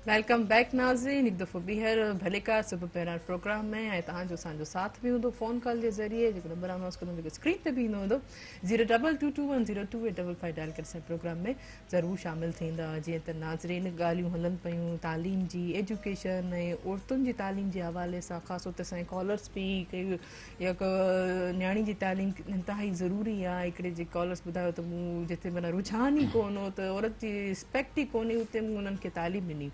Welcome back नाज़रीन, एक दफ़ो ॿीहर भलेकार सुबुह पहिरां प्रोग्राम में ऐं तव्हांजो असांजो साथ बि हूंदो फ़ोन कॉल जे ज़रिए जेको नंबर अनाउंस कंदो जेको स्क्रीन ते बि ईंदो हूंदो 022210285 डायल करे असां प्रोग्राम में ज़रूरु शामिलु थींदा। जीअं त नाज़रीन ॻाल्हियूं हलनि पियूं तालीम जी, एजुकेशन ऐं औरतुनि जी तालीम जे हवाले सां ख़ासि तौर ते असांजे कॉलर्स बि कई या न्याणी जी तालीम इंतिहाई ज़रूरी आहे। हिकिड़े जे कॉलर्स ॿुधायो त मूं जिते माना रुझान ई कोन हो त औरत जी रिस्पेक्ट ई कोन्हे उते मूं उन्हनि खे तालीम ॾिनी।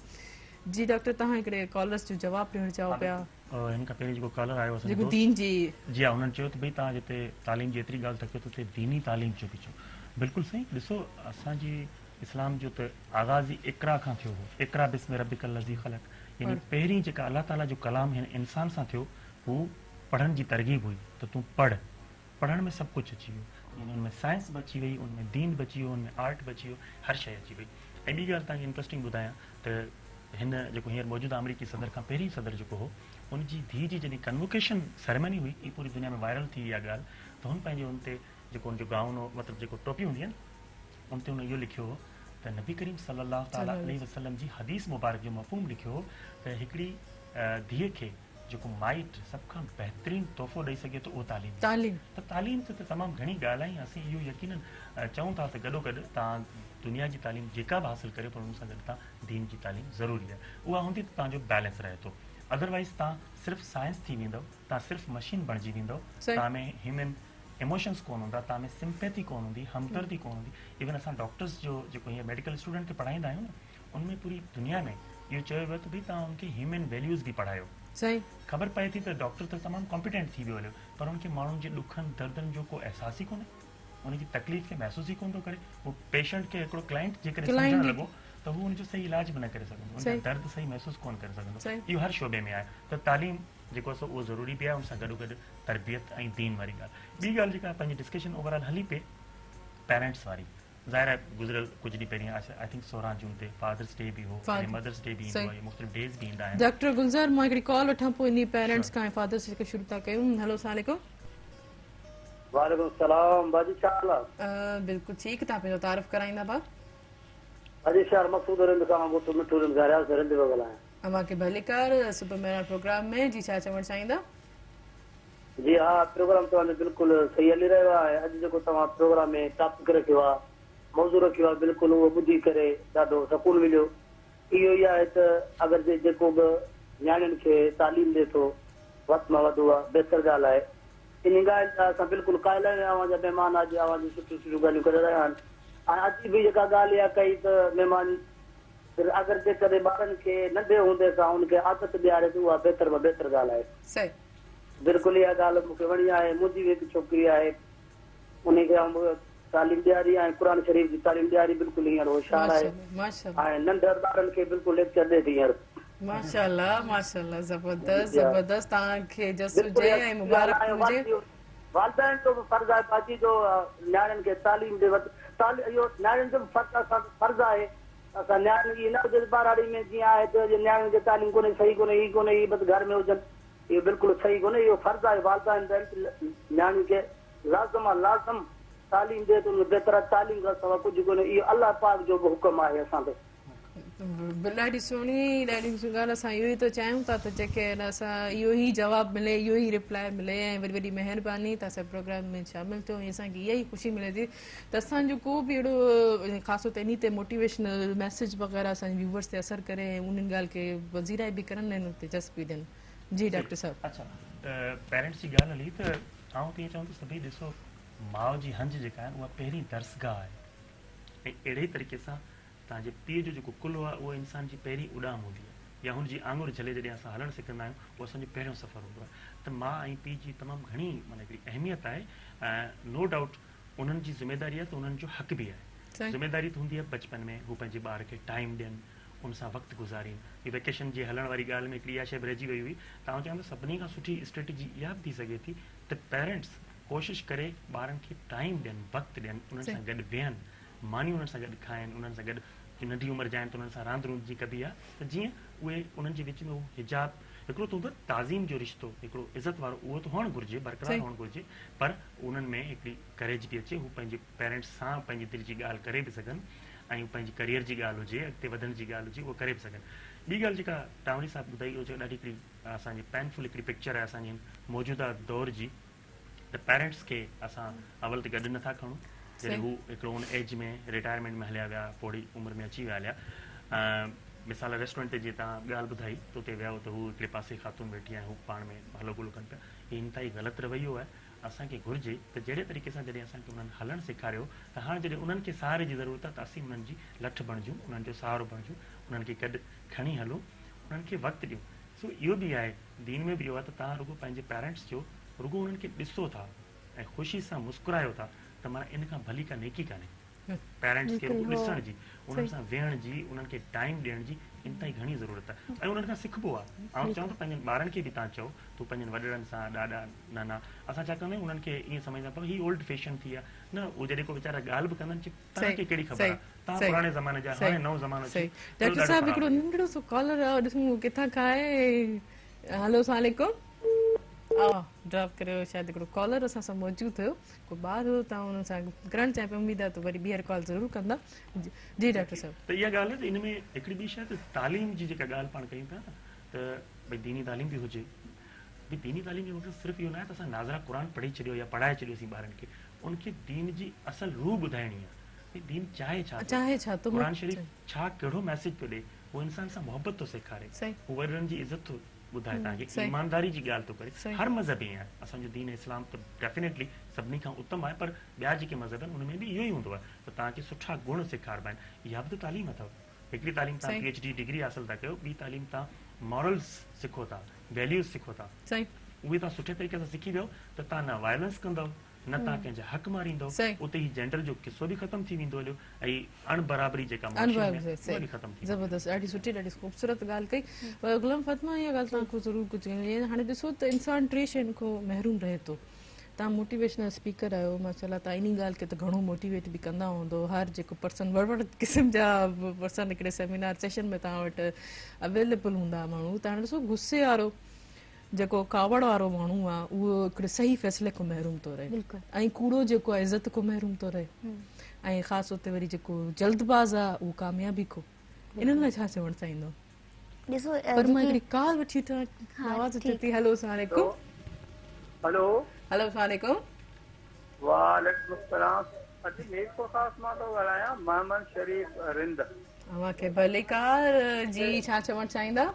जी डॉक्टर तव्हां हिकिड़े कॉलर्स जो जवाबु ॾियणु चाहियो पिया हिन खां पहिरीं जेको कॉलर आयो असांजो जेको दीन जी जी हा उन्हनि चयो त भई तव्हां जिते तालीम जी एतिरी ॻाल्हि था कयो त उते दीनी तालीम जो बि चओ। बिल्कुलु सही। ॾिसो असांजी इस्लाम जो त आगाज़ ई इक़रा खां थियो हो, इक़रा बिस्मि रब्बिकल लज़ी ख़लक़, यानी पहिरीं जेका अलाह ताला जो कलाम हिन इंसान सां थियो हू पढ़ण जी तरगीब हुई त तूं पढ़। पढ़ण में सभु कुझु अची वियो, यानी उनमें साइंस बि अची वई, उनमें दीन बि अची वियो, उनमें आर्ट बि अची वियो, हर शइ अची वई। ऐं ॿी ॻाल्हि तव्हांखे इंट्रस्टिंग ॿुधायां त हिन जेको हींअर मौजूदा अमरीकी सदर खां पहिरीं सदर जेको हो उनजी धीउ जी जॾहिं कन्वोकेशन सेरेमनी हुई ई पूरी दुनिया में वायरल थी इहा ॻाल्हि त हुन पंहिंजे उन ते जेको उनजो गाउन हो मतिलबु जेको टोपी हूंदी आहे न उन ते हुन इहो लिखियो हो त नबी करीम सल्लल्लाहु ताला अलैहि वसल्लम जी हदीस मुबारक जो मफ़हूम लिखियो हो त हिकिड़ी धीउ खे जेको माइट सभ खां बहितरीनु तोहफ़ो ॾेई सघे थो उहो तालीम। त तालीम त तमामु घणी ॻाल्हि आहे। असीं इहो यकीनन चऊं था त गॾोगॾु तव्हां दुनिया जी तालीम जेका बि हासिलु करे पर हुन सां गॾु तव्हां दीन जी तालीम ज़रूरी आहे। उहा हूंदी त तव्हांजो बैलेंस रहे थो। अदरवाइज़ तव्हां सिर्फ़ु साइंस थी वेंदव, तव्हां सिर्फ़ु मशीन बणिजी वेंदव, तव्हां में ह्यूमन इमोशन्स कोन हूंदा, तव्हां में सिंपैथी कोन हूंदी, हमदर्दी कोन हूंदी। इवन असां डॉक्टर्स जो जेको हीअं मेडिकल स्टूडेंट खे पढ़ाईंदा आहियूं न उनमें पूरी दुनिया में इहो चयो वियो त भई तव्हां उनखे ह्यूमन वैल्यूज़ बि पढ़ायो। सही ख़बर पए थी त डॉक्टर त तमामु कॉम्पिटेंट थी वियो हलियो पर उनखे माण्हुनि जे ॾुखनि दर्दनि जो को अहसास ई कोन्हे, उनजी तकलीफ़ खे महसूस ई कोन थो करे। उहो पेशेंट खे हिकिड़ो क्लाइंट जेकॾहिं सम्झणु लॻो त हू उनजो सही इलाज बि न करे सघंदो, उनजा दर्द सही महसूस कोन करे सघंदो। इहो हर शोबे में आहे। त तालीम जेको आहे उहो ज़रूरी बि आहे, उन सां गॾोगॾु तरबियत ऐं दीन वारी ॻाल्हि। ॿी ॻाल्हि जेका पंहिंजी डिस्कशन ओवरऑल हली पए पेरेंट्स वारी, ज़ाहिर आहे गुज़िरियल कुझु ॾींहं पहिरीं आई थिंक 16 जून ते फादर्स डे बि हो, मदर्स डे बि ईंदो आहे, मुख़्तलिफ़ डेज़ बि ईंदा आहिनि। डॉक्टर गुलज़ार मां हिकिड़ी कॉल वठां पोइ इन पेरेंट्स खां फादर्स जेके शुरू था कयूं। हेलो अस्सलाम वालेकुम। वालेकुम सलाम बाजी छा हाल आहे? बिल्कुलु ठीकु। तव्हां पंहिंजो तारीफ़ कराईंदा भाउ? अजी शहर मक़सूद रिंद खां मुतो मिठू रिंद ॻाल्हायां से रिंद पियो ॻाल्हायां। अमां के भलेकार सुबुह महिरां प्रोग्राम में जी छा चवणु चाहींदा? जी हा प्रोग्राम तव्हांजो बिल्कुलु सही हली रहियो आहे। अॼु जेको तव्हां प्रोग्राम में टॉपिक रखियो आहे, मौज़ू रखियो आहे, बिल्कुलु उहो ॿुधी करे ॾाढो सुकून मिलियो। इहो ई आहे त अगरि जेको बि नियाणियुनि खे तालीम ॾिए थो वधि में वधि उहा बहितर ॻाल्हि आहे। इन ॻाल्हि सां असां बिल्कुलु क़ाइल आहियूं। अवां जा महिमान अॼु अवां जूं सुठियूं सुठियूं ॻाल्हियूं करे रहिया आहिनि। ऐं अॼु बि जेका ॻाल्हि इहा कई त महिमान अगरि जेकॾहिं ॿारनि खे नंढे हूंदे सां हुनखे आदत ॾियारे त उहा बहितर में बहितर ॻाल्हि आहे। बिल्कुलु इहा ॻाल्हि मूंखे वणी आहे। मुंहिंजी बि हिकु छोकिरी आहे, उनखे तालीम ॾियारी ऐं क़ुर शरीफ़ जी तालीम ॾियारी। बिल्कुलु हींअर होशियार आहे ऐं नंढड़ ॿारनि खे बिल्कुलु लेक्चर ॾे थी हींअर। माशाअल्लाह माशाअल्लाह, ज़बरदस्त ज़बरदस्त। तव्हांखे जस हुजे ऐं मुबारक हुजे। वालिदैन जो बि फर्ज़ आहे बाजी जो नियाणियुनि खे तालीम ॾे। इहो नियाणियुनि जो बि फर्ज़ आहे। असां नियाणियुनि जी न हुजे ॿारहाड़ी में जीअं आहे त नियाणियुनि खे तालीम कोन्हे, सही कोन्हे, हीअ कोन्हे, हीअ बसि घर में हुजनि, इहो बिल्कुलु सही कोन्हे। इहो फर्ज़ु आहे वालिदैन नियाणियुनि खे लाज़िम आहे लाज़िम तालीम ॾे त उन बहितर तालीम खां सवाइ कुझु कोन्हे। इहो अलाह पाक जो बि हुकुम आहे असां ते। ॾाढी सुहिणी ॻाल्हि। असां इहो ई त चाहियूं था त जेके असां इहो ई जवाबु मिले, इहो ई रिप्लाई मिले ऐं वॾी वॾी महिरबानी त असां प्रोग्राम में शामिलु थियो ऐं असांखे इहा ई ख़ुशी मिले थी त असांजो को बि अहिड़ो ख़ासि तौर ते इन ते मोटिवेशनल मैसेज वग़ैरह असांजे व्यूवर्स ते असरु करे ऐं उन्हनि ॻाल्हि खे वज़ीराए बि करनि ऐं उते जस बि ॾियनि। जी डॉक्टर साहब। अच्छा त पेरेंट्स जी ॻाल्हि हली त आउं त ईअं चवंदुसि त भई ॾिसो माउ जी हंज जेका आहे उहा पहिरीं दर्सगाह आहे ऐं अहिड़े तरीक़े सां तव्हांजे पीउ जो जेको कुल्हो आहे उहो इंसान जी पहिरीं उॾाम हूंदी आहे या हुनजी आङुर झले जॾहिं असां हलणु सिखंदा आहियूं उहो असांजो पहिरियों सफ़र हूंदो आहे। त माउ ऐं पीउ जी तमामु घणी माना हिकिड़ी अहमियत आहे ऐं नो डाउट उन्हनि जी ज़िमेदारी आहे त उन्हनि जो हक़ बि आहे। ज़िमेदारी त हूंदी आहे बचपन में हू पंहिंजे ॿार खे टाइम ॾियनि, उन सां वक़्तु गुज़ारीनि। हीअ वेकेशन जे हलण वारी ॻाल्हि में हिकिड़ी इहा शइ रहिजी वई हुई। तव्हां चवंदा सभिनी खां सुठी स्ट्रेटेजी इहा बि थी सघे थी त पेरेंट्स कोशिशि करे ॿारनि खे टाइम ॾियनि, वक़्तु ॾियनि, उन्हनि सां गॾु वेहनि, मानियूं उन्हनि सां गॾु खाइनि, उन्हनि सां गॾु नंढी उमिरि जा आहिनि त उन्हनि सां रांदि रूंदी कबी आहे त जीअं उहे उन्हनि जे विच में उहो हिजाब हिकिड़ो त हूंदो आहे ताज़ीम जो रिश्तो, हिकिड़ो इज़त वारो, उहो त हुअणु घुरिजे, बरक़रार हुअणु घुरिजे, पर उन्हनि में हिकिड़ी करेज बि अचे, हू पंहिंजे पेरेंट्स सां पंहिंजी दिलि जी ॻाल्हि करे बि सघनि ऐं पंहिंजी करियर जी ॻाल्हि हुजे, अॻिते वधण जी ॻाल्हि हुजे, उहो करे बि सघनि। ॿी ॻाल्हि जेका टावरी साहिबु ॿुधाई, उहो ॾाढी हिकिड़ी असांजी पेनफुल हिकिड़ी पिक्चर आहे असांजी मौजूदा दौर जी, त पेरेंट्स खे असां अवल ते गॾु नथा खणूं, जॾहिं हू हिकिड़ो उन एज में रिटायरमेंट में हलिया विया, पोड़ी उमिरि में अची विया हलिया। मिसाल रेस्टोरेंट ते जीअं तव्हां ॻाल्हि ॿुधाई त उते विया त हू हिकिड़े पासे ख़ातून वेठी आहे, हू पाण में हलो गुलो कनि पिया, हीअ इंतिहाई ग़लति रवैयो आहे। असांखे घुरिजे त जहिड़े तरीक़े सां जॾहिं असांखे उन्हनि हलणु सेखारियो, त हाणे जॾहिं उन्हनि खे सहारे जी ज़रूरत आहे त असीं उन्हनि जी लठ बणिजूं, उन्हनि जो सहारो बणिजूं, उन्हनि खे गॾु खणी हलूं, उन्हनि खे वक़्तु ॾियूं। सो इहो बि आहे, दीन में बि इहो आहे त तव्हां रुगो पंहिंजे पेरेंट्स जो रुगो उन्हनि खे ॾिसो था ऐं ख़ुशी सां मुस्कुरायो था, त माना इन खां भली का नेकी कान्हे। पेरेंट्स खे ॾिसण जी, उन्हनि सां वेहण जी, उन्हनि खे टाइम ॾियण जी इंतिहाई घणी ज़रूरत आहे, ऐं उन्हनि खां सिखबो आहे। ऐं चवां थो पंहिंजनि ॿारनि खे बि तव्हां चओ, तूं पंहिंजनि वॾड़नि सां, ॾाॾा नाना, असां छा कंदा आहियूं, उन्हनि खे ईअं सम्झंदा पर हीअ ओल्ड फैशन थी आहे न, उहो जॾहिं को वीचारा ॻाल्हि बि कंदा आहिनि, तव्हांखे कहिड़ी ख़बर आहे, तव्हां पुराणे ज़माने जा, हाणे नओं ज़मानो सही। डॉक्टर साहब हिकिड़ो नंढड़ो सो कॉलर आहे, ॾिसूं किथां खां आहे। हलो अस्सलाम वालेकुम। ड्रॉप करियो, शायदि हिकिड़ो कॉलर असां सां मौजूदु थियो, को ॿार हो, तव्हां हुन सां करणु चाहियो पिया, उमेद आहे त वरी ॿीहर कॉल ज़रूरु कंदा। जी डॉक्टर साहब। त इहा ॻाल्हि आहे त इन में हिकिड़ी ॿी शइ, तालीम जी जेका ॻाल्हि पाण कयूं था न, त भई दीनी तालीम बि हुजे। भई दीनी तालीम जो मतिलबु सिर्फ़ु इहो न आहे त असां नाज़रा क़ुरान पढ़ी छॾियो या पढ़ाए छॾियोसीं ॿारनि खे, उनखे दीन जी असल रूह ॿुधाइणी आहे। भई दीन चाहे छा थो, क़ुरान शरीफ़ छा कहिड़ो मैसेज थो ॾे, उहो इंसान सां मोहबत थो सेखारे, उहो वॾनि जी इज़त थो ॿुधाए तव्हांखे, ईमानदारी जी ॻाल्हि थो करे। हर मज़हब ईअं आहे, असांजो दीन इस्लाम त डेफिनेटली सभिनी खां उत्तम आहे, पर ॿिया जेके मज़हब आहिनि उनमें बि इहो ई हूंदो आहे त तव्हांखे सुठा गुण सेखारबा आहिनि। इहा बि त तालीम अथव। हिकिड़ी तालीम तव्हां PhD डिग्री हासिल था कयो, ॿी तालीम तव्हां मॉरल्स सिखो था, वैल्यूज़ सिखो था, उहे तव्हां सुठे तरीक़े सां सिखी वियो त तव्हां न वायलेंस कंदव, न तव्हां कंहिंजा हक़ मारींदो, उते ई जेंडर जो किस्सो बि ख़तम थी वेंदो हलियो, ऐं अणबराबरी जेका बि ख़तम थी। ज़बरदस्त, ॾाढी सुठी, ॾाढी ख़ूबसूरत ॻाल्हि कई। गुलाम फातिमा, इहा ॻाल्हि तव्हां खां ज़रूरु कुझु हाणे ॾिसो त इंसानु टे शयुनि खां महरूम रहे थो। तव्हां मोटिवेशनल स्पीकर आहियो, माशाल्लाह, तव्हां इन ॻाल्हि खे त घणो मोटिवेट बि कंदा हूंदो। हर जेको पर्सन, वड़ क़िस्म जा पर्सन हिकिड़े सेमिनार सेशन में तव्हां वटि अवेलेबल हूंदा माण्हू। त हाणे ॾिसो गुस्से वारो जेको कावड़ वारो माण्हू आहे, उहो हिकिड़े सही फ़ैसिले खां महरूम थो रहे, ऐं कूड़ो जेको आहे इज़त खां महरूम थो रहे, ऐं ख़ासि उते वरी जेको जल्दबाज़ आहे उहो कामयाबी को। इन्हनि लाइ छा चवणु चाहींदो? ॾिसो, पर मां हिकिड़ी कॉल वठी आवाज़ अचे थी। हलो अस्सलाम वालेकुम। हेलो हेलो अस्सलाम वालेकुम। वालेकुम अस्सलाम। अॼु मेर को खास मां थो ॻाल्हायां, मोहम्मद शरीफ़ रिंद। तव्हांखे भले कार जी, छा चवणु चाहींदा?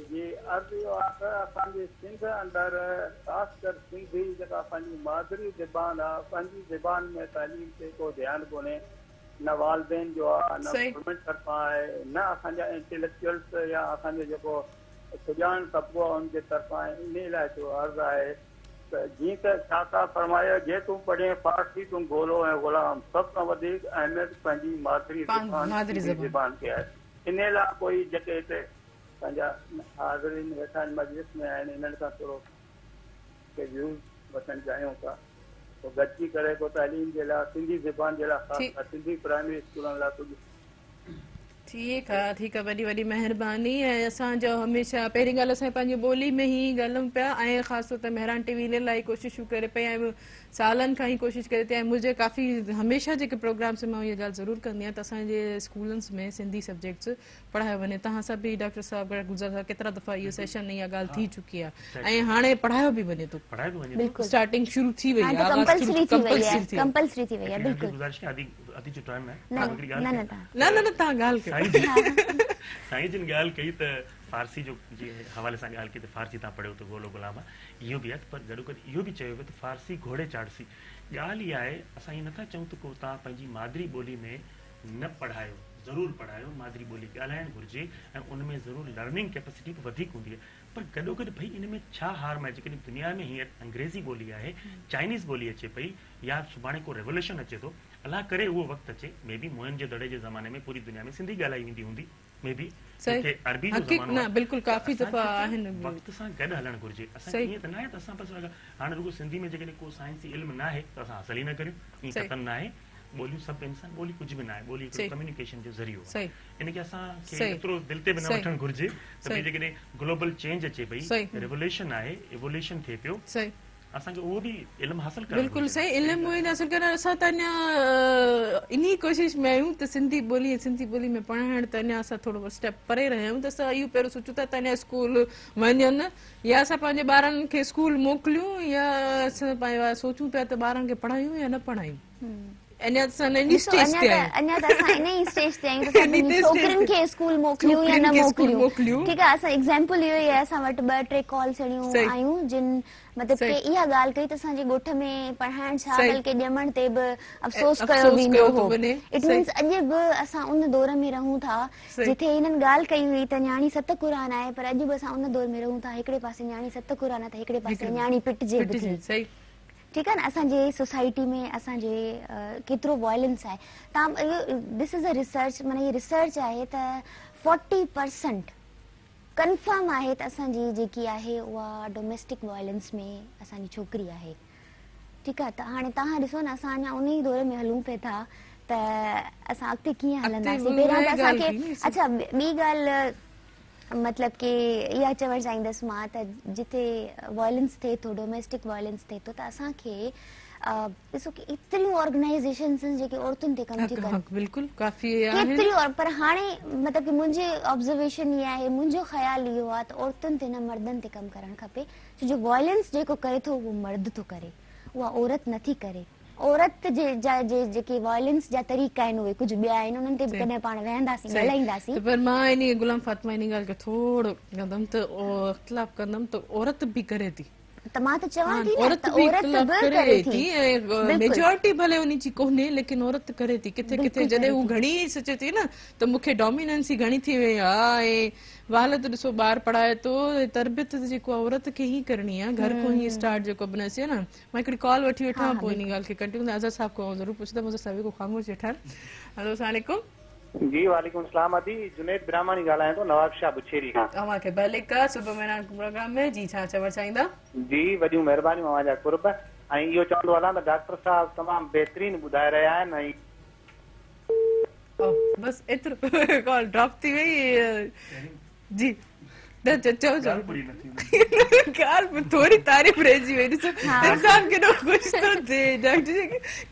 जी, अर्ज़ु इहो आहे त असांजे सिंध अंदरि ख़ासि कर सिंधी जेका असांजी मादरी ज़बान आहे, पंहिंजी ज़बान में तालीम ते को ध्यानु कोन्हे, न वालदेन जो आहे, न गवर्नमेंट तरफ़ां आहे, न असांजा इंटेलेक्चुअल्स या असांजो जेको सुञाण तबिको आहे उनजे तरफ़ां आहे। इन लाइ जो अर्ज़ु आहे त जीअं त छा था फरमायो, जे तूं पढ़े फारसी तूं ॻोल्हो ऐं ग़ुलाम, सभ खां वधीक अहमियत पंहिंजी मादरी ज़बान खे आहे। इन लाइ कोई जेके हिते पंहिंजा हाज़रीन वेठा आहिनि मजलिस में आहिनि, इन्हनि खां थोरो व्यूज़ वठणु चाहियूं था, पोइ गॾिजी करे को तालीम जे लाइ सिंधी ज़बान जे लाइ, सिंधी प्राइमरी स्कूलनि लाइ कुझु। ठीकु आहे, ठीकु आहे, वॾी वॾी महिरबानी। ऐं असांजो हमेशह पहिरीं ॻाल्हि असां पंहिंजी ॿोली में ई ॻाल्हायूं पिया, ऐं ख़ासि तौर ते मेहरान TV इन लाइ कोशिशूं करे पई, ऐं सालनि खां ई कोशिशि करे थी। ऐं मुंहिंजे काफ़ी हमेशह जेके प्रोग्राम्स मां इहा ॻाल्हि ज़रूरु कंदी आहियां त असांजे स्कूलनि में सिंधी सब्जेक्ट्स पढ़ायो वञे। तव्हां सां बि डॉक्टर साहब गुज़र केतिरा दफ़ा इहो सेशन इहा ॻाल्हि थी चुकी आहे, ऐं हाणे पढ़ायो बि वञे थो, स्टार्टिंग शुरू थी वई आहे, कंपल्सरी थी वई आहे। बिल्कुलु न न न, तव्हां ॻाल्हि कयो। साईं जिन ॻाल्हि कई त फारसी जो जे हवाले सां ॻाल्हि कई त फारसी तव्हां पढ़ियो त गोलो गुलाम इहो बि आहे, पर गॾो गॾु इहो बि चयो वियो त फारसी घोड़े चाढ़सी। ॻाल्हि इहा आहे, असां ईअं नथा चऊं त को तव्हां पंहिंजी मादरी ॿोली में न पढ़ायो, ज़रूरु पढ़ायो, मादरी ॿोली ॻाल्हाइणु घुरिजे, ऐं उन में ज़रूरु लर्निंग कैपेसिटी बि वधीक हूंदी आहे। पर गॾो गॾु भई इन में छा हार्म आहे, जेकॾहिं दुनिया में हींअर अंग्रेज़ी ॿोली आहे, चाइनीज़ ॿोली अचे पई, या सुभाणे को रेवोल्यूशन अचे थो, अलाह करे उहो वक़्तु अचे, मे बी मोहन जे दड़े जे ज़माने में पूरी दुनिया में सिंधी ॻाल्हाई वेंदी हूंदी, मे बी अरबी जो ज़मानो, बिल्कुलु काफ़ी दफ़ा आहिनि, वक़्त सां गॾु हलणु घुरिजे। असां ईअं त न आहे त असां बसि हाणे रुगो सिंधी में जेकॾहिं को साइंसी इल्मु न आहे त असां हासिल ई न करियूं, ईअं कतन न आहे। ॿोलियूं सभु इंसान, ॿोली कुझु बि न आहे, ॿोली कम्युनिकेशन जो ज़रियो आहे। इनखे असांखे एतिरो दिलि ते बि न वठणु घुरिजे त भई जेकॾहिं ग्लोबल चेंज अचे पई, रेवोल्यूशन आहे, एवोल्यूशन थिए पियो, असांखे उहो बि इल्मु हासिल करणु बिल्कुलु सही इल्मु हासिल करणु असां त अञा इन्ही कोशिश में आहियूं त सिंधी ॿोली में पढ़ाइण त अञा असां थोरो स्टेप परे रहिया आहियूं त असां इहो पहिरियों सोचूं था त अञा स्कूल वञनि या असां पंहिंजे ॿारनि खे स्कूल मोकिलियूं या असां पंहिंजा सोचूं पिया त ॿारनि खे पढ़ायूं या न पढ़ायूं अञा त असां इन स्टेज ते अञा त असां इन ई स्टेज ते आहियूं त असां छोकिरियुनि खे स्कूल मोकिलियूं या न मोकिलियूं ठीकु आहे असां एग्जाम्पल इहो ई आहे असां वटि 2-3 कॉल्स अहिड़ियूं आयूं जिन मतिलबु के इहा ॻाल्हि कई त असांजे ॻोठ में पढ़ाइण छा बल्कि ॼमण ते बि अफ़सोस कयो वेंदो हो इट मीन्स अॼु बि असां उन दौर में रहूं था जिथे हिननि ॻाल्हि कई हुई त न्याणी 7 क़ुरान आहे पर अॼु बि असां उन दौर में रहूं था हिकिड़े पासे न्याणी 7 क़ुरान आहे त हिकिड़े पासे न्याणी पिटजे बि थी ठीकु आहे न असांजे सोसाइटी में असांजे केतिरो वॉयलेंस आहे तव्हां दिस इज़ अ रिसर्च माना इहा रिसर्च आहे त 40% कंफर्म आहे त असांजी जेकी आहे उहा डोमेस्टिक वॉयलेंस में असांजी छोकिरी आहे ठीकु आहे त हाणे तव्हां ॾिसो न असां अञा उन ई दौर में हलूं पिया था त असां अॻिते कीअं हलंदासीं पहिरियां त असांखे अच्छा ॿी ॻाल्हि मतलब कि इहा चवणु चाहींदसि मां त जिथे वॉयलेंस थिए थो डोमेस्टिक वॉयलेंस थिए थो त असांखे ॾिसो कि एतिरियूं ऑर्गनाइज़ेशन्स जेके औरतुनि ते कमु थी कनि बिल्कुलु काफ़ी केतिरियूं पर हाणे मतिलबु कि मुंहिंजी ऑब्ज़र्वेशन इहा आहे मुंहिंजो ख़्यालु इहो आहे त औरतुनि ते न मर्दनि ते कमु करणु खपे छो जो वॉयलेंस जेको करे थो उहो मर्द थो करे उहा औरत नथी करे औरत जेके वॉयलेंस जा तरीक़ा आहिनि उहे कुझु ॿिया आहिनि उन्हनि ते बि कॾहिं पाण वेहंदासीं ॻाल्हाईंदासीं पर मां इन गुलाम फातिमा इन ॻाल्हि खे थोरो कंदमि त इख़्तिलाफ़ कंदमि त औरत बि करे थी त मां त चवां थी औरत बि करे थी मेजॉरिटी भले उन जी कोन्हे लेकिन औरत करे थी किथे किथे जॾहिं हू घणी सोचे थी न त मूंखे डोमिनेंसी घणी थी वई आहे ऐं वाल त ॾिसो ॿार पढ़ाए थो तरबियत जेको आहे औरत खे ई करणी आहे घर खां ई स्टार्ट जेको बनसी आहे न मां हिकिड़ी कॉल वठी वेठा पोइ इन ॻाल्हि खे कंटिन्यू अज़र साहब खां ज़रूरु पुछंदमि अज़र साहब को ख़ामोश वेठा हेलो अस्सलाम वालेकुम जी वालेकुम सलाम अदी जुनैद ब्राह्मणी ॻाल्हायां थो नवाब शाह बुछेरी खां तव्हांखे भले का सुबुह में प्रोग्राम में जी छा चवणु चाहींदा जी वॾियूं महिरबानियूं अवांजा कुर्ब ऐं इहो चवंदो हलां त डॉक्टर साहब तमामु बहितरीन ॿुधाए रहिया आहिनि ऐं बस एतिरो कॉल ड्रॉप थी वई जी चओ ॻाल्हि थोरी तारीफ़ रहिजी वई ॾिसो इंसान केॾो ख़ुशि थो थिए डॉक्टर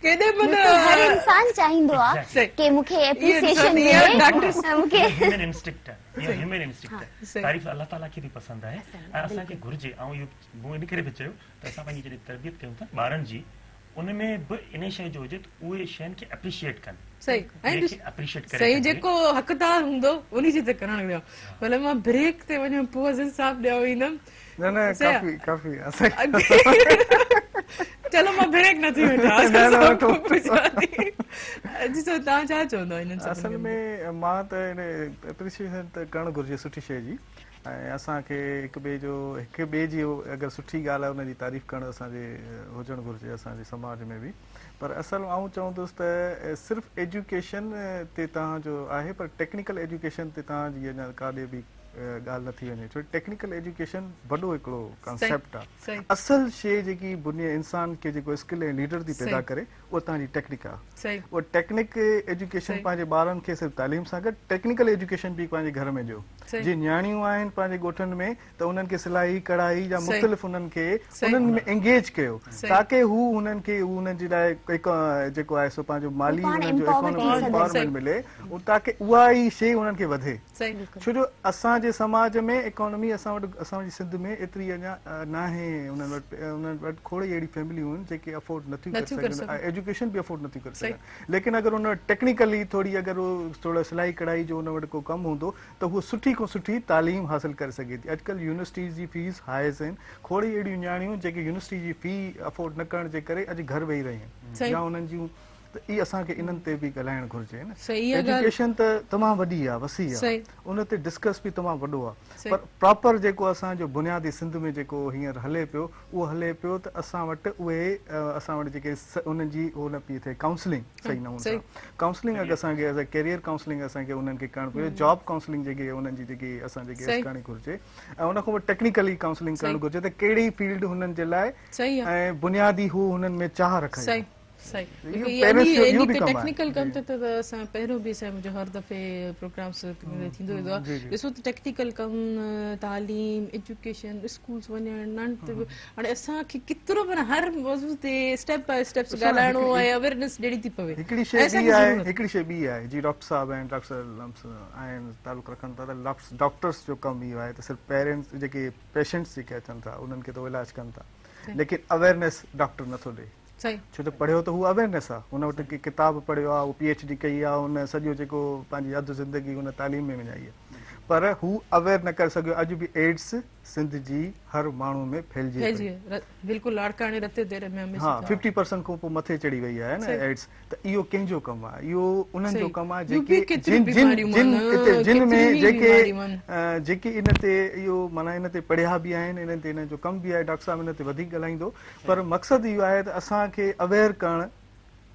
केॾे हर इंसान चाहींदो आहे कि मूंखे एप्रिसिएशन मिले मूंखे ह्यूमन इंस्टिंक्ट आहे इहो ह्यूमन इंस्टिंक्ट आहे तारीफ़ अल्लाह ताला खे बि पसंदि आहे ऐं असांखे घुर्जे ऐं इहो मूं इन करे बि चयो त असां पंहिंजी जॾहिं तरबियत कयूं था ॿारनि जी उन में बि इन शइ जो हुजे त उहे शयुनि खे एप्रिशिएट कनि सही जेको हक़दार हूंदो उन जी त करणु वियो भले मां ब्रेक ते वञा पोइ अज़र साहब ॾियो ईंदमि चलो मां ब्रेक न थी वेठा तव्हां छा चवंदो असल में मां त एप्रिसिएशन त करणु घुरिजे सुठी शइ जी ऐं असांखे हिक ॿिए जी अगरि सुठी ॻाल्हि आहे उनजी तारीफ़ करणु असांजे हुजणु घुरिजे असांजे समाज में बि पर असल आउं चवंदुसि त सिर्फ़ु एजुकेशन ते तव्हांजो आहे पर टेक्निकल एजुकेशन ते तव्हांजी अञा काॾे बि ॻाल्हि न थी वञे छो टेक्निकल एजुकेशन वॾो हिकिड़ो कॉन्सेप्ट आहे असल शइ जेकी बुनिया इंसान खे जेको स्किल ऐं लीडर थी पैदा करे उहा तव्हांजी टेक्निक आहे उहा टेक्निक एजुकेशन पंहिंजे ॿारनि खे सिर्फ़ु तालीम सां गॾु टेक्निकल एजुकेशन बि पंहिंजे घर में ॾियो जीअं न्याणियूं आहिनि पंहिंजे ॻोठनि में त उन्हनि खे सिलाई कढ़ाई या मुख़्तलिफ़ उन्हनि खे उन्हनि में एंगेज कयो ताकी हू उन्हनि खे उन्हनि जे लाइ जेको आहे सो पंहिंजो माली उन्हनि जो एम्पावरमेंट मिले ताकी उहा ई शइ उन्हनि खे वधे छो जो असांजे समाज में इकोनॉमी असांजी सिंध में एतिरी अञा न आहे उन्हनि वटि खोड़ी अहिड़ी फैमिलियूं आहिनि जेके अफोर्ड नथियूं करे सघनि एजुकेशन बि अफोर्ड नथियूं करे सघनि लेकिन अगरि उन वटि टेक्निकली थोरी अगरि उहो थोरो सिलाई कढ़ाई जो उन वटि को कमु हूंदो त उहो सुठी खां सुठी तालीम हासिल करे सघे थी अॼुकल्ह यूनिवर्सिटीज़ जी फीस हाइज़ आहिनि खोड़ी अहिड़ियूं न्याणियूं जेके यूनिवर्सिटी जी फी अफोर्ड न करण जे करे अॼु घर वेही रहियूं आहिनि या उन्हनि जूं त इहा असांखे इन्हनि ते बि ॻाल्हाइणु घुरिजे न एजुकेशन त तमामु वॾी आहे वसी आहे उन ते डिस्कस बि तमामु वॾो आहे पर प्रॉपर जेको असांजो बुनियादी सिंध में जेको हींअर हले पियो उहो हले पियो त असां वटि उहे असां वटि जेके उन्हनि जी उहो न पई थिए काउंसलिंग सही नमूने सां काउंसलिंग अगरि असांखे एज़ अ कैरियर काउंसलिंग असांखे उन्हनि खे करणु पियो जॉब काउंसलिंग जेके उन्हनि जी जेकी असांजे करणी घुरिजे ऐं उन खां पोइ टेक्निकली काउंसलिंग करणु घुरिजे त कहिड़ी फील्ड हुननि जे लाइ ऐं बुनियादी हू हुननि में चाह रखे टेक्निकल कम ते असां पहिरियों बि मुंहिंजो हर दफ़े प्रोग्राम्स थींदो वेंदो आहे ॾिसो त टेक्निकल कम तालीम एजुकेशन स्कूल्स वञण हाणे असांखे केतिरो माना हर मौज़ूअ ते स्टेप बाय स्टेप्स ॻाल्हाइणो ऐं अवेयरनेस ॾियणी थी पवे हिकिड़ी शइ ॿी आहे जी डॉक्टर साहब आहिनि डॉक्टर आहिनि तालुक़ु रखनि था त डॉक्टर्स जो कमु इहो आहे त सिर्फ़ु पेरेंट्स जेके पेशेंट्स जेके अचनि था उन्हनि खे त इलाजु कनि था लेकिन अवेयरनेस डॉक्टर नथो ॾे छो त पढ़ियो त हू अवेयरनेस आहे हुन वटि किताब पढ़ियो आहे PhD कई आहे हुन सॼो जेको पंहिंजी अधु ज़िंदगी हुन तालीम में विञाई आहे पर हू अवेयर न करे सघियो अॼु बि एड्स सिंध जी हर माण्हू में फैलिजी बिल्कुलु लाड़काणे रते देर में हा 50% खां पोइ मथे चढ़ी वई आहे न एड्स त इहो कंहिंजो कमु आहे इहो उन्हनि जो कमु आहे जेके इन ते इहो माना इन ते पढ़िया बि आहिनि इन ते इन जो कमु बि आहे डॉक्टर साहब इन ते वधीक ॻाल्हाईंदो पर मक़सदु इहो आहे त असांखे अवेयर करणु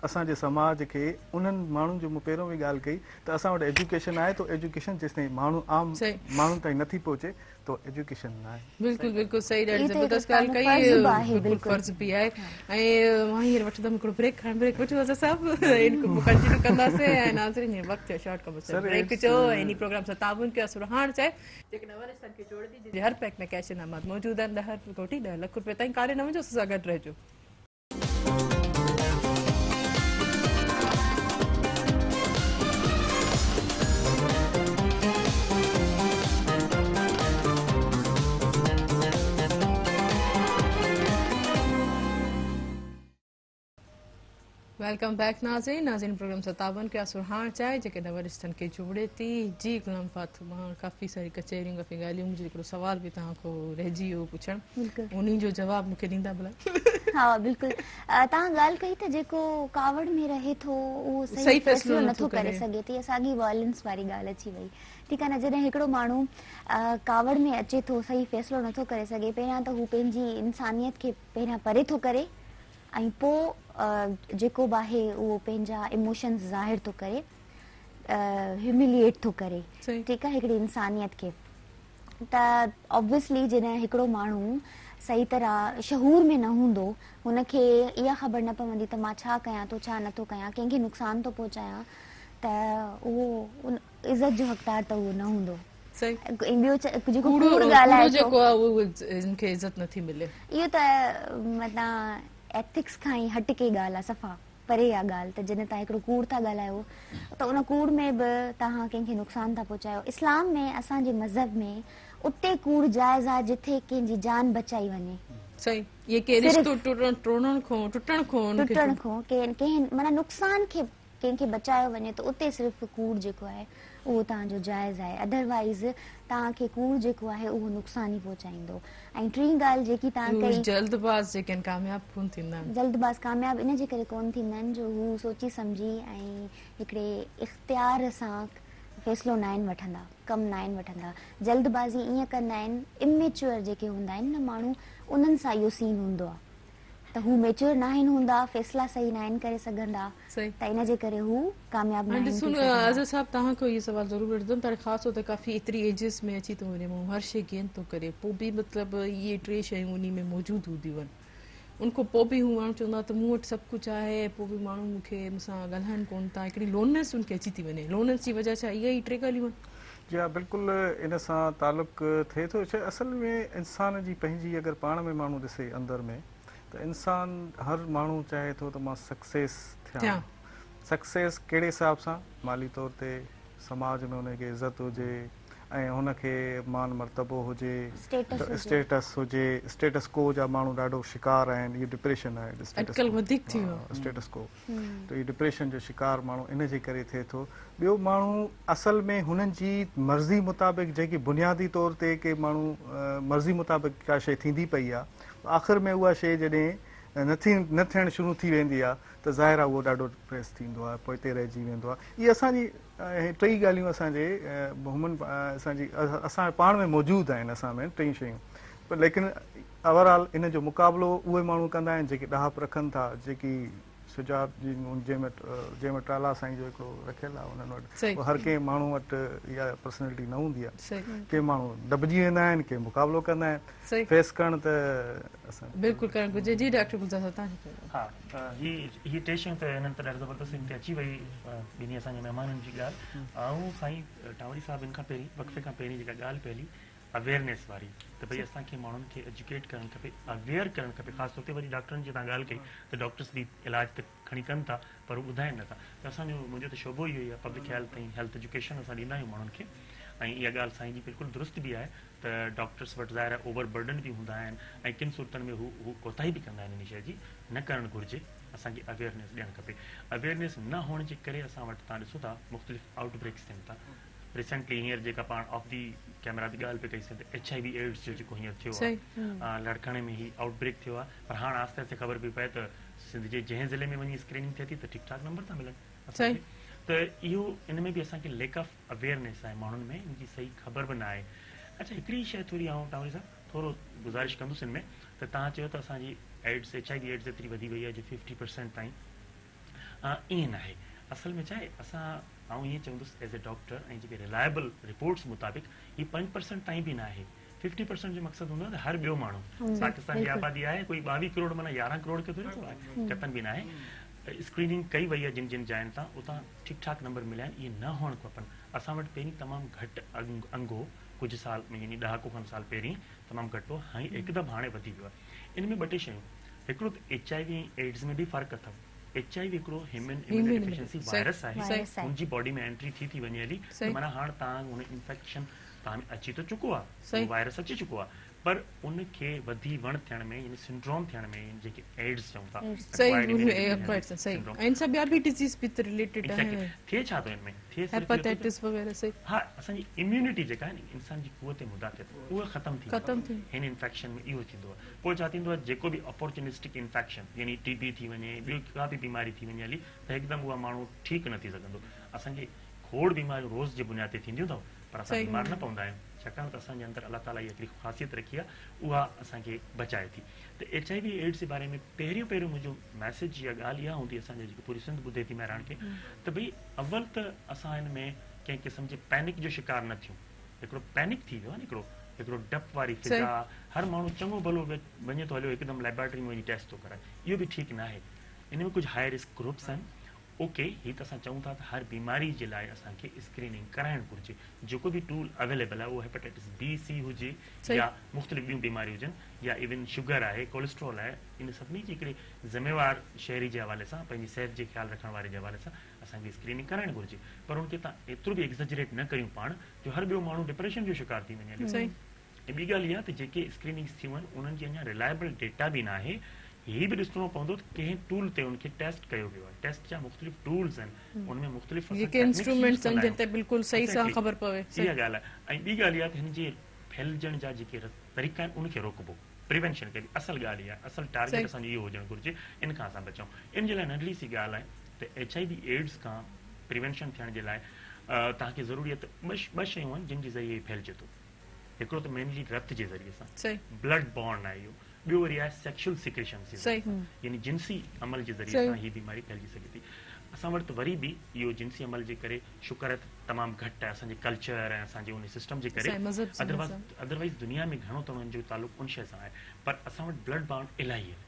असांजे समाज खे उन्हनि माण्हुनि जो मूं पहिरियों बि ॻाल्हि कई त असां वटि एजुकेशन आहे त एजुकेशन जेसिताईं माण्हू आम माण्हुनि ताईं नथी पहुचे त एजुकेशन न आहे बिल्कुलु बिल्कुलु सही ॾाढी ज़बरदस्त ॻाल्हि कई फर्ज़ बि आहे ऐं मां हींअर वठंदमि हिकिड़ो ब्रेक ब्रेक वठो असां सभु कंटिन्यू कंदासीं ऐं नाज़रीन वक़्तु शॉर्ट कमु ब्रेक चयो ऐं इन प्रोग्राम सां ताबुन कयो सुरहाण चाहे जेके नवरस्तनि खे जोड़े थी जंहिंजे हर पैक में कैश इनामात मौजूदु आहिनि 10 कोटी 10 लख रुपए ताईं कारे न वञो असां सां गॾु रहिजो वेलकम बैक नाज़रीन प्रोग्राम सतावन क्या सुरहान चाहे जेके नवरिश्तनि खे जोड़े थी जी गुलाम फातिमा काफ़ी सारी कचहरियूं काफ़ी ॻाल्हियूं मुंहिंजो हिकिड़ो सुवाल बि तव्हां खां रहिजी वियो पुछणु उन्ही जो जवाबु मूंखे ॾींदा भला हा बिल्कुलु तव्हां ॻाल्हि कई त जेको कावड़ में रहे थो उहो सही फ़ैसिलो नथो करे सघे थी असांजी वायलेंस वारी ॻाल्हि अची वई ठीकु आहे न जॾहिं हिकिड़ो माण्हू कावड़ में अचे थो सही फ़ैसिलो नथो करे सघे पहिरियां त हू पंहिंजी इंसानियत खे पहिरियां परे थो करे ऐं पोइ जेको बि आहे उहो पंहिंजा इमोशन्स ज़ाहिर थो करे ह्यूमिलिएट थो करे ठीकु आहे हिकिड़ी इंसानियत खे त ऑब्वियसली जॾहिं हिकिड़ो माण्हू सही तरह शहूर में न हूंदो हुनखे इहा ख़बर न पवंदी त मां छा कयां थो छा नथो कयां कंहिंखे नुक़सानु थो पहुचायां त उहो इज़त जो हक़दार त उहो न हूंदो इहो त मतिलबु एथिक्स खां ई हटके ॻाल्हि आहे सफ़ा परे आहे ॻाल्हि त जॾहिं तव्हां हिकिड़ो कूड़ था ॻाल्हायो त उन कूड़ में बि तव्हां कंहिंखे नुक़सानु था पहुचायो इस्लाम में असांजे मज़हब में उते कूड़ जाइज़ आहे जिथे कंहिंजी जान बचाई वञे माना नुक़सान खे कंहिंखे बचायो वञे त उते सिर्फ़ु कूड़ जेको आहे उहो तव्हांजो जाइज़ आहे अदरवाइज़ तव्हांखे कूड़ जेको आहे उहो नुक़सान ई पहुचाईंदो ऐं टी ॻाल्हि जेकी तव्हां कई जल्दबाज़ कामयाब इन जे करे कोन थींदा आहिनि जो हू सोची सम्झी ऐं हिकिड़े इख़्तियार सां फ़ैसिलो न आहिनि वठंदा कमु न आहिनि वठंदा जल्दबाज़ी ईअं कंदा आहिनि इमेच्योर जेके हूंदा आहिनि न माण्हू उन्हनि सां इहो सीन हूंदो आहे त हू मेच्योर न आहिनि हूंदा फ़ैसिला सही न आहिनि करे सघंदा त इन जे करे हू कामयाब न आहिनि आज़ाद साहब तव्हां खां इहो सवाल ज़रूरु वठंदमि पर ख़ासि तौर ते काफ़ी एतिरी एजिस में अची थो वञे माण्हू हर शइ गेन थो करे पोइ बि मतिलबु इहे 3 शयूं उन में मौजूदु हूंदियूं आहिनि उनखां पोइ बि हू माण्हू चवंदो आहे त मूं वटि सभु कुझु आहे पोइ बि माण्हू मूंखे मूंसां ॻाल्हाइनि कोन था हिकिड़ी लोननेस उनखे अची थी वञे लोननेस जी वजह छा इहा ई 3 ॻाल्हियूं आहिनि जी हा बिल्कुलु इन सां तालुक़ु थिए थो छा असल में इंसान जी पंहिंजी अगरि पाण में माण्हू ॾिसे अंदरि में त इंसान हर माण्हू चाहे थो त मां सक्सेस थियां सक्सेस कहिड़े हिसाब सां माली तौर ते समाज में हुनखे इज़त हुजे ऐं हुनखे मान मर्तबो हुजे स्टेटस हुजे स्टेटस को जा माण्हू ॾाढो शिकार आहिनि इहो डिप्रेशन आहे स्टेटस को त इहो डिप्रेशन जो शिकार माण्हू इन जे करे थिए थो ॿियो माण्हू असल में हुननि जी मर्ज़ी मुताबिक़ जेकी बुनियादी तौर ते के माण्हू मर्ज़ी मुताबिक़ का शइ थींदी पई आहे आख़िर में उहा शइ जॾहिं न थियणु शुरू थी वेंदी आहे त ज़ाहिर आहे उहो ॾाढो डिप्रेस थींदो आहे पोइ हिते रहिजी वेंदो आहे इहे असांजी 3 ॻाल्हियूं असांजे असांजी असां पाण में मौजूदु आहिनि असां में 3 शयूं पर लेकिन ओवरऑल इन जो मुक़ाबिलो उहे माण्हू कंदा आहिनि जेके ॾहाप रखनि था जेकी सुजात जी जंहिंमें टाला साईं जो हिकिड़ो रखियलु आहे उन्हनि सही। वटि हर कंहिं माण्हू वटि इहा पर्सनैलिटी न हूंदी आहे सही के माण्हू दॿिजी वेंदा आहिनि के मुक़ाबिलो कंदा सही आहिनि फेस करणु त असां बिल्कुलु करणु घुरिजे जी डॉक्टर गुलज़ार साहब तव्हांखे हा ही टे शयूं त हिननि त ॾाढो ज़बरदस्त हिन ते अची वई ॿिन्ही असांजे महिमाननि जी ॻाल्हि ऐं साईं टावरी साहिब हिन खां पहिरीं वक़्फ़े खां पहिरीं जेका ॻाल्हि पहली अवेयरनेस वारी त भई असांखे माण्हुनि खे एजुकेट करणु खपे अवेयर करणु खपे ख़ासि तौर ते वरी डॉक्टरनि जी तव्हां ॻाल्हि कई त डॉक्टर्स बि इलाज त खणी कनि था पर उहे ॿुधाइनि नथा त असांजो मुंहिंजो त शोबो इहो ई आहे पब्लिक हेल्थ ऐं हेल्थ एजुकेशन असां ॾींदा आहियूं माण्हुनि खे ऐं इहा ॻाल्हि साईं जी बिल्कुलु दुरुस्त बि आहे त डॉक्टर्स वटि ज़ाहिर आहे ओवर बर्डन बि हूंदा आहिनि ऐं किन सूरतनि में हू कोताही बि कंदा आहिनि इन शइ जी न करणु घुरिजे असांखे अवेयरनेस ॾियणु खपे अवेयरनेस न हुअण जे करे असां वटि तव्हां ॾिसो था मुख़्तलिफ़ आउटब्रेक्स थियनि था रिसेंटली हींअर जेका पाण ऑफ दी कैमरा बि ॻाल्हि पे कईसीं त HIV एड्स जो जेको हींअर थियो आहे लड़काणे में ही आउटब्रेक थियो आहे पर हाणे आस्ते आस्ते ख़बर पई पए त सिंध जे जंहिं ज़िले में वञी स्क्रीनिंग थिए थी त ठीकु ठाक नंबर था मिलनि त इहो इन में बि असांखे लैक ऑफ अवेयरनेस आहे माण्हुनि में इन जी सही ख़बर बि न आहे अच्छा हिकिड़ी शइ थोरी आऊं टावरी साहब थोरो गुज़ारिश कंदुसि हिन में त तव्हां चयो त असांजी एड्स HIV एड्स एतिरी वधी वई आहे जो 50% ताईं ईअं न आहे असल में छा आहे असां आऊं ईअं चवंदुसि एज़ ए डॉक्टर ऐं जेके रिलायबल रिपोर्ट्स मुताबिक़ हीअ 5% ताईं बि न आहे 50% जो मक़सदु हूंदो आहे त हर ॿियो माण्हू पाकिस्तान जी आबादी आहे कोई 22 करोड़ माना 11 करोड़ खे थोरी आहे कतन बि न आहे स्क्रीनिंग कई वई आहे जिन जिन जायुनि तां उतां ठीकु ठाक नंबर मिलिया आहिनि इहे न हुअणु खपनि असां वटि पहिरीं तमामु घटि अंगो कुझु साल में यानी ॾहाको खनि साल पहिरीं तमामु घटि हो हाणे हिकदमि हाणे वधी वियो आहे इन में ॿ टे शयूं हिकिड़ो त HIV एड्स में बि फ़र्क़ु अथव HIV हिकिड़ो ह्यूमन इम्यूनोडेफिशिएंसी वायरस आहे हुनजी बॉडी में एंट्री थी वञे हली माना हाणे तव्हां हुन इंफेक्शन तव्हां में अची त चुको आहे वायरस अची चुको आहे पर उनखे वधी वण थियण में यानी सिंड्रोम थियण में जेके एड्स चऊं था इन सब ॿिया बि डिजीज़ बि त रिलेटेड आहे थिए छा थो इन में थिए हेपेटाइटिस वगैरह सही हा असांजी इम्यूनिटी जेका आहे न इंसान जी क़ुवत मुदाफ़िअत उहा ख़तम थी हिन इंफेक्शन में इहो थींदो आहे पोइ छा थींदो आहे जेको बि अपॉर्चुनिस्टिक इंफेक्शन यानी TB थी वञे ॿियो का बि बीमारी थी वञे हली त हिकदमि उहा माण्हू ठीकु न थी सघंदो असांखे खोड़ बीमारियूं रोज़ जे बुनियाद ते थींदियूं अथव पर असां बीमार न पवंदा आहियूं छाकाणि त असांजे अंदरि अलाह ताला इहा हिकिड़ी ख़ासियत रखी आहे उहा असांखे बचाए थी त HIV एड्स जे बारे में पहिरियों मुंहिंजो मैसेज या ॻाल्हि इहा हूंदी असांजे जेकी पूरी सिंध ॿुधे थी महिराण खे त भई अव्वल त असां हिन में कंहिं क़िस्म जे पैनिक जो शिकार न थियूं हिकिड़ो पैनिक थी वियो आहे न हिकिड़ो डप वारी फिज़ा हर माण्हू चङो भलो वञे थो हलियो हिकदमि लैबोरेटरी में वञी टेस्ट थो कराए इहो बि ठीकु न आहे इन में कुझु हाई रिस्क ग्रुप्स आहिनि ओके हीअ त असां चऊं था त हर बीमारी जे लाइ असांखे स्क्रीनिंग कराइणु घुरिजे जेको बि टूल अवेलेबल आहे उहो हेपेटाइटिस B-C हुजे या मुख़्तलिफ़ ॿियूं बीमारियूं हुजनि या इवन शुगर आहे कोलेस्ट्रॉल आहे इन सभिनी जी हिकिड़ी ज़िम्मेवार शहरी जे हवाले सां पंहिंजी सिहत जे ख़्यालु रखण वारे जे हवाले सां असांखे स्क्रीनिंग कराइणु घुरिजे पर उनखे तव्हां एतिरो बि एक्ज़ेजरेट न कयूं पाण जो हर ॿियो माण्हू डिप्रेशन जो शिकार थी वञे ऐं ॿी ॻाल्हि इहा त जेके स्क्रीनिंग्स थियूं आहिनि उन्हनि जी अञा रिलायबल डेटा बि न आहे हीअ बि ॾिसणो पवंदो त कंहिं टूल ते उनखे टेस्ट कयो वियो आहे टेस्ट जा मुख़्तलिफ़ टूल्स आहिनि उनमें मुख़्तलिफ़ इंस्ट्रूमेंट्स आहिनि जिन ते बिल्कुलु सही सां ख़बर पवे इहा ॻाल्हि आहे ऐं ॿी ॻाल्हि इहा त हिन जे फैलजण जा जेके तरीक़ा आहिनि उनखे रोकबो प्रिवेंशन के असल ॻाल्हि आहे असल टारगेट असांजो इहो हुजणु घुरिजे इन खां असां बचूं इन जे लाइ नंढड़ी सी ॻाल्हि आहे त HIV एड्स खां प्रिवेंशन थियण जे लाइ तव्हांखे ज़रूरी आहे त ॿ शयूं आहिनि जिन जे ज़रिए फैलिजे थो हिकिड़ो त मेनली रत जे ज़रिए सां ब्लड बॉर्न आहे इहो ॿियो वरी आहे सेक्शुअल सिक्रेशन यानी जिन्सी अमल जे ज़रिए सां हीअ बीमारी फैलिजी सघे थी असां वटि त वरी बि इहो जिन्सी अमल जे करे शुक्र आहे तमामु घटि आहे असांजे कल्चर ऐं असांजे उन सिस्टम जे करे अदरवाइज़ दुनिया में घणो तमामु जो तालुक़ु उन शइ सां आहे पर असां वटि ब्लड बॉर्न इलाही आहे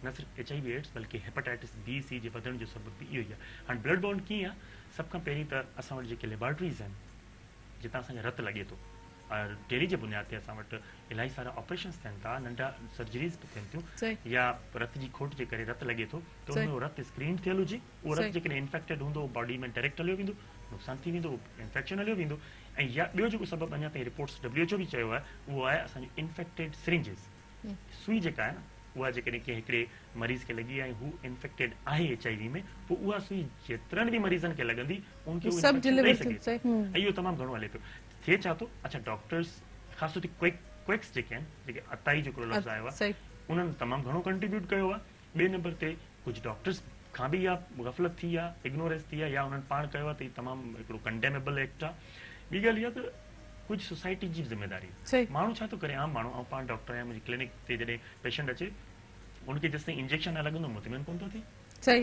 न सिर्फ़ु HIV एड्स बल्कि हेपेटाइटिस B-C जे वधण जो सबबु बि इहो ई आहे हाणे ब्लड बॉर्न कीअं आहे सभ खां पहिरीं त असां वटि जेके लेबोरेटरीज़ आहिनि जितां असांखे रत लॻे थो डेली जे बुनियाद ते असां वटि इलाही सारा ऑपरेशन्स थियनि था नंढा सर्जरीज़ बि थियनि थियूं या रत जी खोट जे करे रत लॻे थो त उनमें रत स्क्रीन थियल हुजे उहो रत जेकॾहिं इन्फेक्टेड हूंदो बॉडी में डायरेक्ट हलियो वेंदो नुक़सानु थी वेंदो इंफेक्शन हलियो वेंदो ऐं या ॿियो जेको सबबु अञा ताईं रिपोर्ट्स WHO बि चयो आहे उहो आहे असांजो इन्फेक्टेड सिरिंजिस सुई जेका आहे न उहा जेकॾहिं कंहिं हिकिड़े मरीज़ खे लॻी ऐं हू इन्फेक्टेड आहे HIV में पोइ उहा सुई जेतिरनि बि मरीज़नि खे लॻंदी उनखे ऐं इहो तमामु घणो हले पियो थिए छा थो अच्छा डॉक्टर्स ख़ासि तौर ते क्वेक्स जेके आहिनि जेके अताई जेको लफ़्ज़ आयो आहे उन्हनि तमामु घणो कंट्रीब्यूट कयो आहे ॿिए नंबर ते कुझु डॉक्टर्स खां बि इहा गफ़लत थी आहे इग्नोरेंस थी आहे या उन्हनि पाण कयो आहे त हीउ तमामु हिकिड़ो कंडेमेबल एक्ट आहे ॿी ॻाल्हि इहा त कुझु सोसाइटी जी ज़िम्मेदारी माण्हू छा थो करे आम माण्हू ऐं पाण डॉक्टर या मुंहिंजी क्लिनिक ते जॾहिं पेशेंट अचे उनखे जेसिताईं इंजेक्शन न लॻंदो मुतमिन कोन थो थिए सही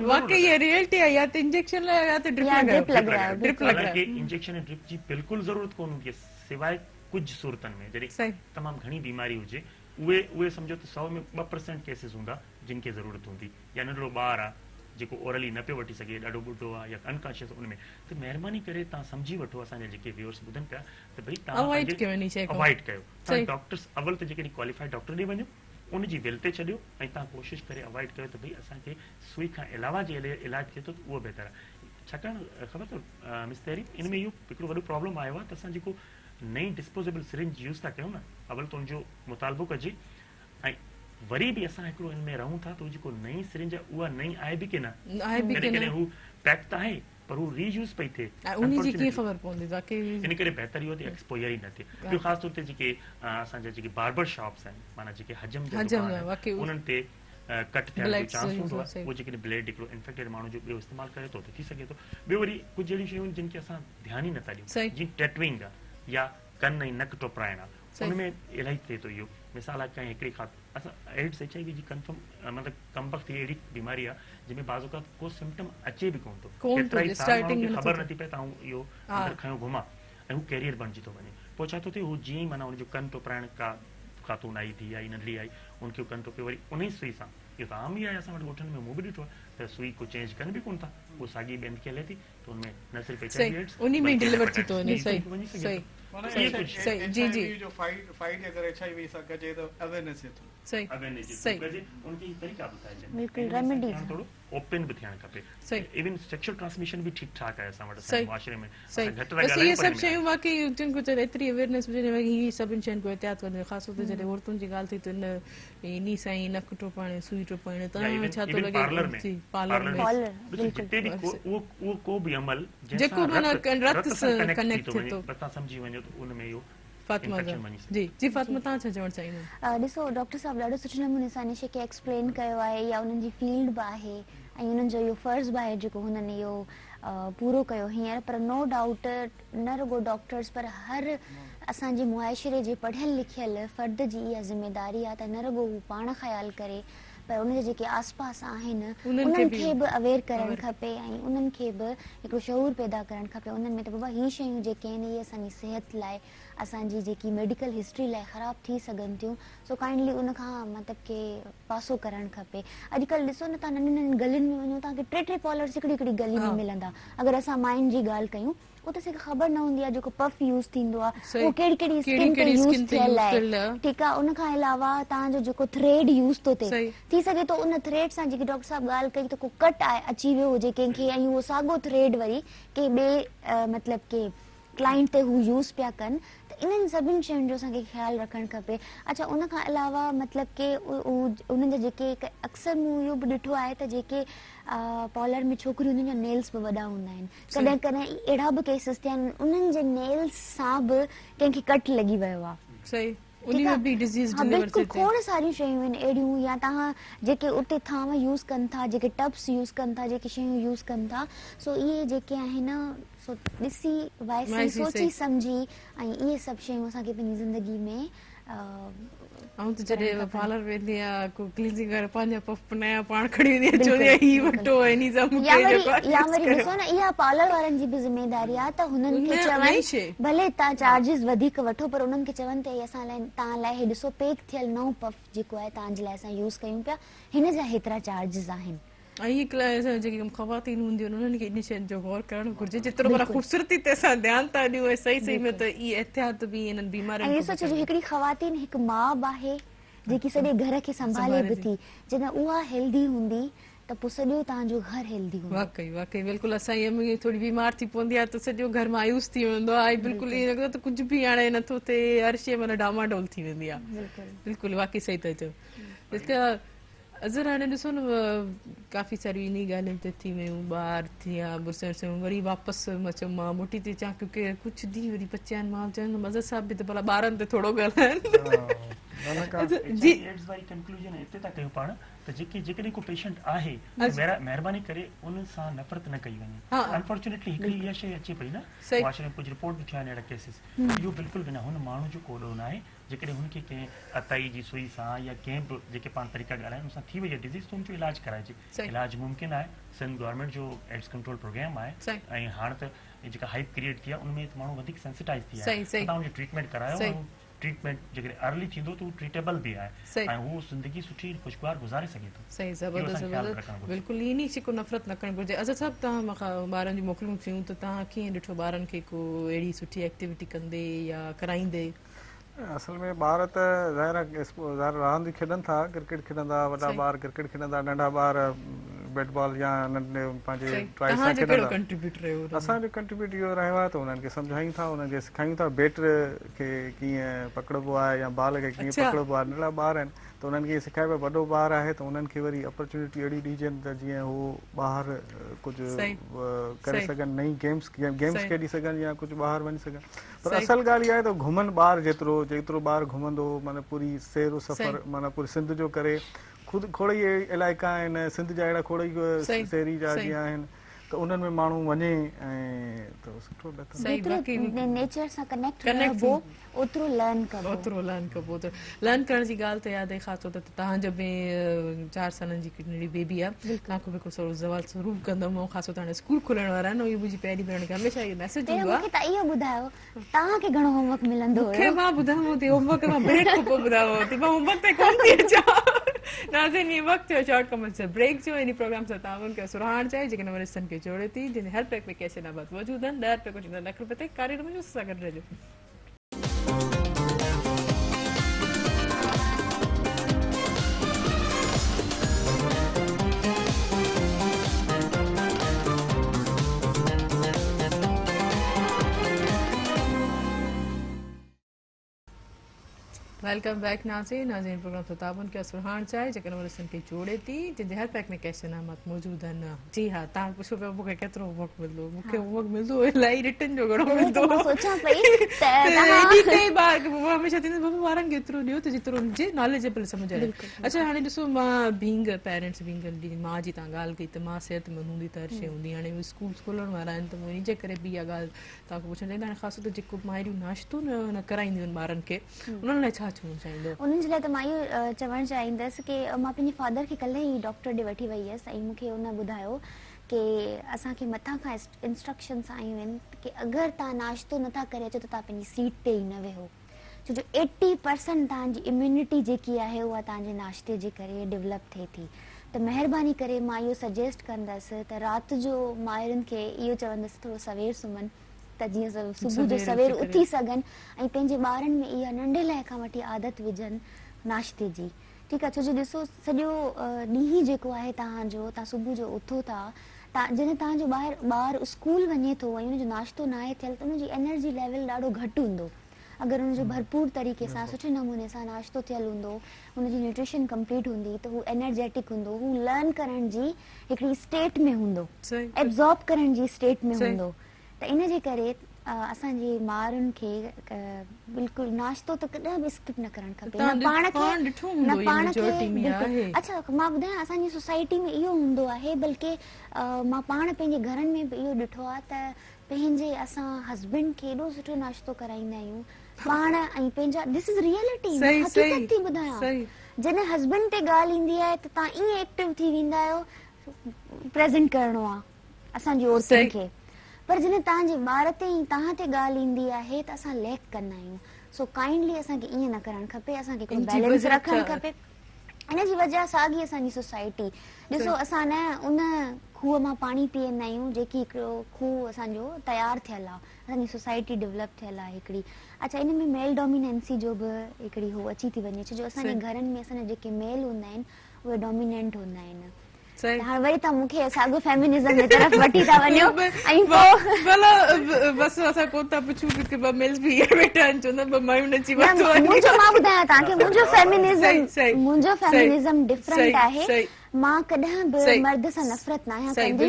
वाकई ये रियलिटी है, या तो इंजेक्शन लगा या तो ड्रिप लगा हालांकि इंजेक्शन ऐं ड्रिप जी बिल्कुल जरूरत कोन हूंदी आहे, सिवाय कुछ सूरतन में जॾहिं तमाम घणी बीमारी हुजे उहे समझो तो 100 में 2% केसेस हूंदा जिनके जरूरत हूंदी, या नंढड़ो ॿार आहे जेको ओरली न पियो वठी सघे, ॾाढो ॿुढो आहे या अनकॉन्शियस उनमें, त महिरबानी करे तव्हां सम्झी वठो असांजा जेके व्यूअर्स ॿुधनि पिया त भई तव्हां अवॉइड कयो, तव्हां डॉक्टर्स अवल त जेके क्वालिफाइड डॉक्टर ॾे वञो, उनजी बिल ते छॾियो ऐं तव्हां कोशिशि करे अवॉइड कयो त भई असांखे सुई खां अलावा जे इलाज थिए थो त उहो बहितर आहे। छाकाणि ख़बर अथव मिस तहरीर इन में इहो हिकिड़ो वॾो प्रॉब्लम आयो आहे त असां जेको नई डिस्पोजेबल सिरिंज यूज़ था कयूं न, अवल त उनजो मुतालबो कजे, ऐं वरी बि असां हिकिड़ो इन में रहूं था त जेको नई सिरिंज आहे उहा नई आहे बि की न, कॾहिं हू पैक त आहे पर हू रीयूज़ पई थिए, इन करे बहितर इहो एक्सपोजर ई न थिए। ॿियो ख़ासि तौर ते जेके असांजा जेके बार्बर शॉप्स आहिनि, माना जेके हजम उन्हनि ते कट थियण जो चांस हूंदो आहे, उहो जेकॾहिं ब्लेड हिकिड़ो इन्फेक्टेड माण्हू जो ॿियो इस्तेमालु करे थो त थी सघे थो। ॿियो वरी कुझु अहिड़ियूं शयूं जिन खे असां ध्यानु ई नथा ॾियूं, जीअं टैटूइंग आहे या कन ऐं नक टोपराइण आहे, उनमें इलाही थिए थो इहो। मिसाल आहे कंहिं हिकिड़ी असां एड्स HIV जी कंफर्म मतिलबु कमबख़्त थी अहिड़ी बीमारी आहे जंहिंमें बाज़ औक़ात को सिम्टम अचे बि कोन थो, केतिरा ई ख़बर नथी पए तव्हां इहो अंदरि खयो घुमा ऐं हू कैरियर बणिजी थो वञे। पोइ छा थो थिए, हू जीअं ई माना हुनजो कन टोपराइण का ख़ातून आई थी आई नंढड़ी आई, उनखे कन टोपे वरी उन ई सुई सां, इहो त आम ई आहे असां वटि ॻोठनि में, मूं बि ॾिठो आहे त सुई को चेंज कनि बि कोन था, उहो साॻी ॿियनि खे हले थी त हुनमें न सिर्फ़ु HIV उन्ही में डिलीवर थी थो वञे। सही जी जी जो फाइट अगर HIV सां कजे त अवेयरनेस थो, सही उनखे तरीक़ा ॿुधाइजनि, बिल्कुल रेमेडीज थोड़ो ओपन भी थियण खपे। इवन सेक्सुअल ट्रांसमिशन भी ठीक ठाक आहे असां वटि, सही मुआशरे में सही बस ये सब शयूं वाकई जिन को एतिरी अवेयरनेस हुजे न, ही सभिनि शयुनि को एहतियात कजे, ख़ासि तौर ते जॾहिं औरतुनि जी ॻाल्हि थी त इन सां ई नक टोपाइण सुई टोपाइण तव्हां छा थो लॻे पार्लर में जिते बि उहो को बि अमल जेको माना रत सां कनेक्ट थिए थो, तव्हां सम्झी वञो त उन में इहो फातिमा जी जी फातिमा तव्हां छा चवणु चाहींदा? ॾिसो डॉक्टर साहब ॾाढो सुठे नमूने सां इन शइ खे एक्सप्लेन कयो आहे, या उन्हनि जी फील्ड बि आहे ऐं उन्हनि जो इहो फर्ज़ बि आहे जेको हुननि इहो पूरो कयो हींअर। पर नो डाउट न रुगो डॉक्टर्स पर हर असांजे मुआशिरे जे पढ़ियल लिखियल फ़र्द जी इहा ज़िम्मेदारी आहे त न रुगो हू पाण ख़्यालु करे पर उनजे जेके आसपास आहिनि उन्हनि खे बि अवेयर करणु खपे ऐं उन्हनि खे बि हिकिड़ो शऊर पैदा करणु खपे उन्हनि में त बाबा हीअ शयूं जेके आहिनि इहे असांजी सिहत लाइ, असांजी जेकी मेडिकल हिस्ट्री लाइ ख़राबु थी सघनि थियूं, सो काइंडली उनखां मतिलबु के पासो करणु खपे। अॼुकल्ह ॾिसो न तव्हां नंढी नंढी गलियुनि में वञो तव्हांखे 3 पॉलर्स हिकिड़ी हिकिड़ी गली में मिलंदा। अगरि असां माइन जी ॻाल्हि कयूं वो तो सिर्फ ख़बर न होंदी है जो पफ यूज़ थींदो आहे वो केड़ी स्किन पे यूज़ थियल आहे, ठीक आहे। उन खां अलावा तव्हांजो जेको थ्रेड यूज़ तो थी सके तो उन थ्रेड सां जेकी डॉक्टर साहब ॻाल्हि कई त को कट आहे अची वियो हुजे कंहिंखे ऐं उहो साॻो थ्रेड वरी के ॿिए मतिलबु के क्लाइंट ते हू यूज़ पिया कनि, त इन्हनि सभिनि शयुनि जो असांखे ख़्यालु रखणु खपे। अच्छा उन खां अलावा मतिलबु के उन्हनि जा जेके अक्सर मूं इहो बि ॾिठो आहे त जेके पार्लर में छोकिरियूं उन्हनि जा नेल्स बि वॾा हूंदा आहिनि, कॾहिं कॾहिं अहिड़ा बि केसिस थिया आहिनि उन्हनि जे नेल्स सां बि कंहिंखे कट लॻी वियो आहे। बिल्कुलु खोड़ सारियूं शयूं आहिनि अहिड़ियूं, या तव्हां जेके उते थांव यूज़ कनि था, जेके टब्स यूज़ कनि था, जेके शयूं यूज़ कनि था, सो इहे जेके आहिनि सो ॾिसी वाइसी सोची सम्झी ऐं इहे सभु शयूं असांखे पंहिंजी ज़िंदगी में ऐं त जॾहिं पार्लर वेंदी आहे को क्लीनिंग करे पंहिंजा पफ नया पाण खणी वेंदी आहे चवंदी आहे ही वठो इन्ही सां मूंखे या वरी ॾिसो न इहा पार्लर वारनि जी बि ज़िमेदारी आहे त हुननि खे चवनि भले तव्हां चार्जिस वधीक वठो पर उन्हनि खे चवनि त असां लाइ तव्हां लाइ हे ॾिसो पैक थियल नओं पफ जेको आहे तव्हांजे लाइ असां यूज़ कयूं पिया, हिन जा हेतिरा चार्जिस आहिनि। ऐं जेकी ख़वातीन हूंदियूं आहिनि उन्हनि खे इन शयुनि जो गौर करणु घुरिजे, जेतिरो भला ख़ूबसूरती ते असां ध्यानु था ॾियूं ऐं सही सही में त इहे एहतियात बि इन्हनि बीमारियुनि ऐं ॾिसो हिकिड़ी ख़वातीन हिकु माउ बि आहे जेकी सॼे घर खे संभाले बि थी, जॾहिं उहा हेल्दी हूंदी त पोइ सॼो तव्हांजो घर हेल्दी हूंदो। वाकई वाकई बिल्कुलु असां ईअं थोरी बीमार थी पवंदी आहे त सॼो घर मायूस थी वेंदो आहे, बिल्कुलु ईअं लॻंदो त कुझु बि हाणे नथो थिए, हर शइ माना डामाडोल थी वेंदी आहे। बिल्कुलु वाकई सही था चओ। अज़र हाणे ॾिसो न काफ़ी सारियूं इन ॻाल्हियुनि ते थी वियूं, ॿार थिया बुरसण वरी वापसि चयो मां मोटी थी अचां क्योंकि कुझु ॾींहं वरी बचिया आहिनि, मां चवंदमि अज़र साहिब बि त भला ॿारनि ते थोरो ॻाल्हाइनि। जी एड्स वारी कंक्लूजन इते था कयूं पाण त जेकॾहिं को पेशेंट आहे महिरबानी करे उन सां नफ़रत न कई वञे अनफॉर्चुनेटली हिकिड़ी इहा शइ अचे पई न माशरे में कुझु रिपोर्ट बि थिया आहिनि अहिड़ा केसिस इहो बिल्कुलु बि न हुन माण्हू जो को ॾोह न आहे जेकॾहिं हुनखे कंहिं अताई जी सुई सां या कंहिं बि जेके पाण तरीक़ा ॻाल्हायूं उन सां थी वई आहे डिज़ीज़ त हुनजो इलाजु कराइजे इलाजु मुमकिन आहे सिंध गवर्नमेंट जो एड्स कंट्रोल प्रोग्राम आहे ऐं हाणे त जेका हाइप क्रिएट थी आहे उनमें माण्हू वधीक सेंसिटाइज़ थी आहे तव्हां हुनजी ट्रीटमेंट करायो ट्रीटमेंट जेकॾहिं अर्ली थींदो त उहो ट्रीटेबल बि आहे ऐं उहो ज़िंदगी सुठी खुशगवार गुज़ारे सघे थो सही ज़बरदस्त बिल्कुलु ईअं ई को नफ़रत न करणु घुरिजे अच्छा साहिबु तव्हां मूंखां ॿारनि जी मोकलियूं थियूं त तव्हां कीअं ॾिठो ॿारनि खे को अहिड़ी सुठी एक्टिविटी कंदे या कराईंदे असल में ॿार त ज़ाहिर रांदि खेॾनि था क्रिकेट खेॾंदा वॾा ॿार क्रिकेट खेॾंदा नंढा ॿार बैट बॉल या नंढे पंहिंजे ट्राई सां खेॾंदा असांजो कंट्रीब्यूट इहो रहियो आहे त उन्हनि खे सम्झायूं था उन्हनि खे सेखारियूं था बैट खे कीअं पकड़बो आहे या बॉल खे कीअं पकड़बो आहे नंढा ॿार आहिनि त उन्हनि खे सेखारिबो आहे वॾो ॿार आहे त उन्हनि खे वरी अपॉर्चुनिटी अहिड़ी ॾिजनि त जीअं हू ॿाहिरि कुझु करे सघनि नई गेम्स खेॾी सघनि या कुझु ॿाहिरि वञी सघनि पर असल ॻाल्हि इहा आहे त घुमनि ॿार जेतिरो ॿार घुमंदो माना पूरी सैर सफ़र माना पूरी सिंध जो करे ख़ुदि खोड़ ई इलाइक़ा आहिनि सिंध जा अहिड़ा खोड़ ई शहरी जा जीअं आहिनि त उन्हनि में माण्हू वञे ऐं त सुठो नेचर सां कनेक्ट रहबो ओतिरो लर्न कबो त लर्न करण जी ॻाल्हि त यादि आहे ख़ासि तौर ते तव्हांजो बि 4 सालनि जी नंढी बेबी आहे तव्हांखे बि हिकिड़ो थोरो सवाल ज़रूरु कंदमि ख़ासि तौर ते हाणे स्कूल खुलण वारा आहिनि इहो मुंहिंजी पहिरीं भेण खे हमेशह इहो मैसेज ईंदो आहे मूंखे इहो ॿुधायो तव्हांखे घणो होमवर्क मिलंदो मूंखे मां ॿुधायांव थी होमवर्क मां ब्रेक खां पोइ ॿुधायांव थी मां होमवर्क ते कोन थी अचां नाज़रीन ये वक्त है शॉर्ट कमर्शियल ब्रेक जो इन प्रोग्राम से ताउन के सुरहान चाहे जेके नवरिस्तन के जोड़े थी जिन हेल्प पैक में कैसे ना बात मौजूद है डर पे कुछ ना नखर पते कार्यक्रम में जो सगन रहे वेलकम बैक नाज़रीन प्रोग्राम तो ताबन के सुरहान चाहे जेके नवरिस्तन के जोड़े थी जिन हेल्प पैक में कैसे नामत मौजूद है जी हां ता पुछो पे मुके केतरो होमवर्क मिलदो मुके होमवर्क मिलदो इलाई रिटन जो घणो मिलदो सोचा पई त एडी कई बार हमेशा थींदो बाबा वारन केतरो दियो त जितरो जे नॉलेजेबल समझ आए अच्छा हाने ॾिसो मां बीइंग पेरेंट्स बीइंग मां जी ता गाल कई त मां सेहतमंद हूंदी त हर शइ हूंदी हाने स्कूल खोलण वारा आहिनि त मुंहिंजे जे करे बि इहा ॻाल्हि तव्हांखे पुछण चाहींदा ख़ासि तौर ते जेको माइरियूं नाश्तो न कराईंदियूं आहिनि ॿारनि खे उन्हनि लाइ छा चवणु चाहींदो उन्हनि जे लाइ त मां इहो चवणु चाहींदसि की मां पंहिंजे फादर खे कल्ह ई डॉक्टर ॾे वठी वई हुयसि ऐं मूंखे उन ॿुधायो की असांखे मथां खां इंस्ट्रक्शन्स आयूं आहिनि की अगरि तव्हां नाश्तो नथा करे अचो त तव्हां पंहिंजी सीट ते ई न वेहो छो जो 80% तव्हांजी इम्यूनिटी जेकी आहे उहा तव्हांजे नाश्ते जे करे डेवलप थिए थी त महिरबानी करे मां इहो सजेस्ट कंदसि त राति जो माइरुनि खे इहो चवंदसि थोरो सवेर सुम्हनि त जीअं सुबुह जो सवेर उथी सघनि ऐं पंहिंजे ॿारनि में इहा नंढे लाइ खां वठी आदत विझनि नाश्ते जी ठीकु आहे छो जो ॾिसो सॼो ॾींहुं जेको आहे तव्हांजो तव्हां सुबुह जो उथो था जॾहिं तव्हांजो ॿारु स्कूल वञे थो ऐं हुनजो नाश्तो न आहे थियल त हुनजी एनर्जी लेवल ॾाढो घटि हूंदो अगरि हुनजो भरपूर तरीक़े सां सुठे नमूने सां नाश्तो थियल हूंदो हुनजी न्यूट्रिशन कंप्लीट हूंदी त हू एनर्जेटिक हूंदो हू लर्न करण जी हिकिड़ी स्टेट में हूंदो एब्ज़ॉर्ब करण जी स्टेट में हूंदो त इन जे करे असांजी माउरुनि खे बिल्कुलु नाश्तो त कॾहिं बि स्किप न करणु खपे न पाण खे अच्छा मां ॿुधायां असांजी सोसाइटी में इहो हूंदो आहे बल्कि मां पाण पंहिंजे घरनि में बि इहो ॾिठो आहे त पंहिंजे असां हस्बैंड खे एॾो सुठो नाश्तो कराईंदा आहियूं पाण ऐं पंहिंजा दिस इज़ रियलिटी हक़ीक़त थी ॿुधायां जॾहिं हस्बैंड ते ॻाल्हि ईंदी आहे त तव्हां ईअं एक्टिव थी वेंदा आहियो प्रेज़ेंट करिणो आहे असांजी औरतुनि खे पर जॾहिं तव्हांजे ॿार ते ई तव्हां ते ॻाल्हि ईंदी आहे त असां लैक कंदा आहियूं सो काइंडली असांखे ईअं न करणु खपे असांखे बैलेंस रखणु खपे इन जी वजह साॻी असांजी सोसाइटी ॾिसो असां न उन खूह मां पाणी पीअंदा आहियूं जेकी हिकिड़ो खूह असांजो तयारु थियल आहे असांजी सोसाइटी डेवलप थियल आहे हिकिड़ी अच्छा इन में मेल डोमिनेंसी जो बि हिकिड़ी हो अची थी वञे छो जो असांजे घरनि में असांजा जेके मेल हूंदा आहिनि उहे डोमिनेंट हूंदा आहिनि हाणे वरी तव्हां मूंखे साॻियो फेमिनिज़म जे तरफ़ वठी था वञो ऐं भला बस असां कोन था पुछूं कि ॿ मेल्स बि इहे वेठा आहिनि चवंदा ॿ मायूं नची वठो मुंहिंजो मां ॿुधायां तव्हांखे मुंहिंजो फेमिनिज़म डिफरेंट आहे मां कॾहिं बि मर्द सां नफ़रत न आहियां कंदी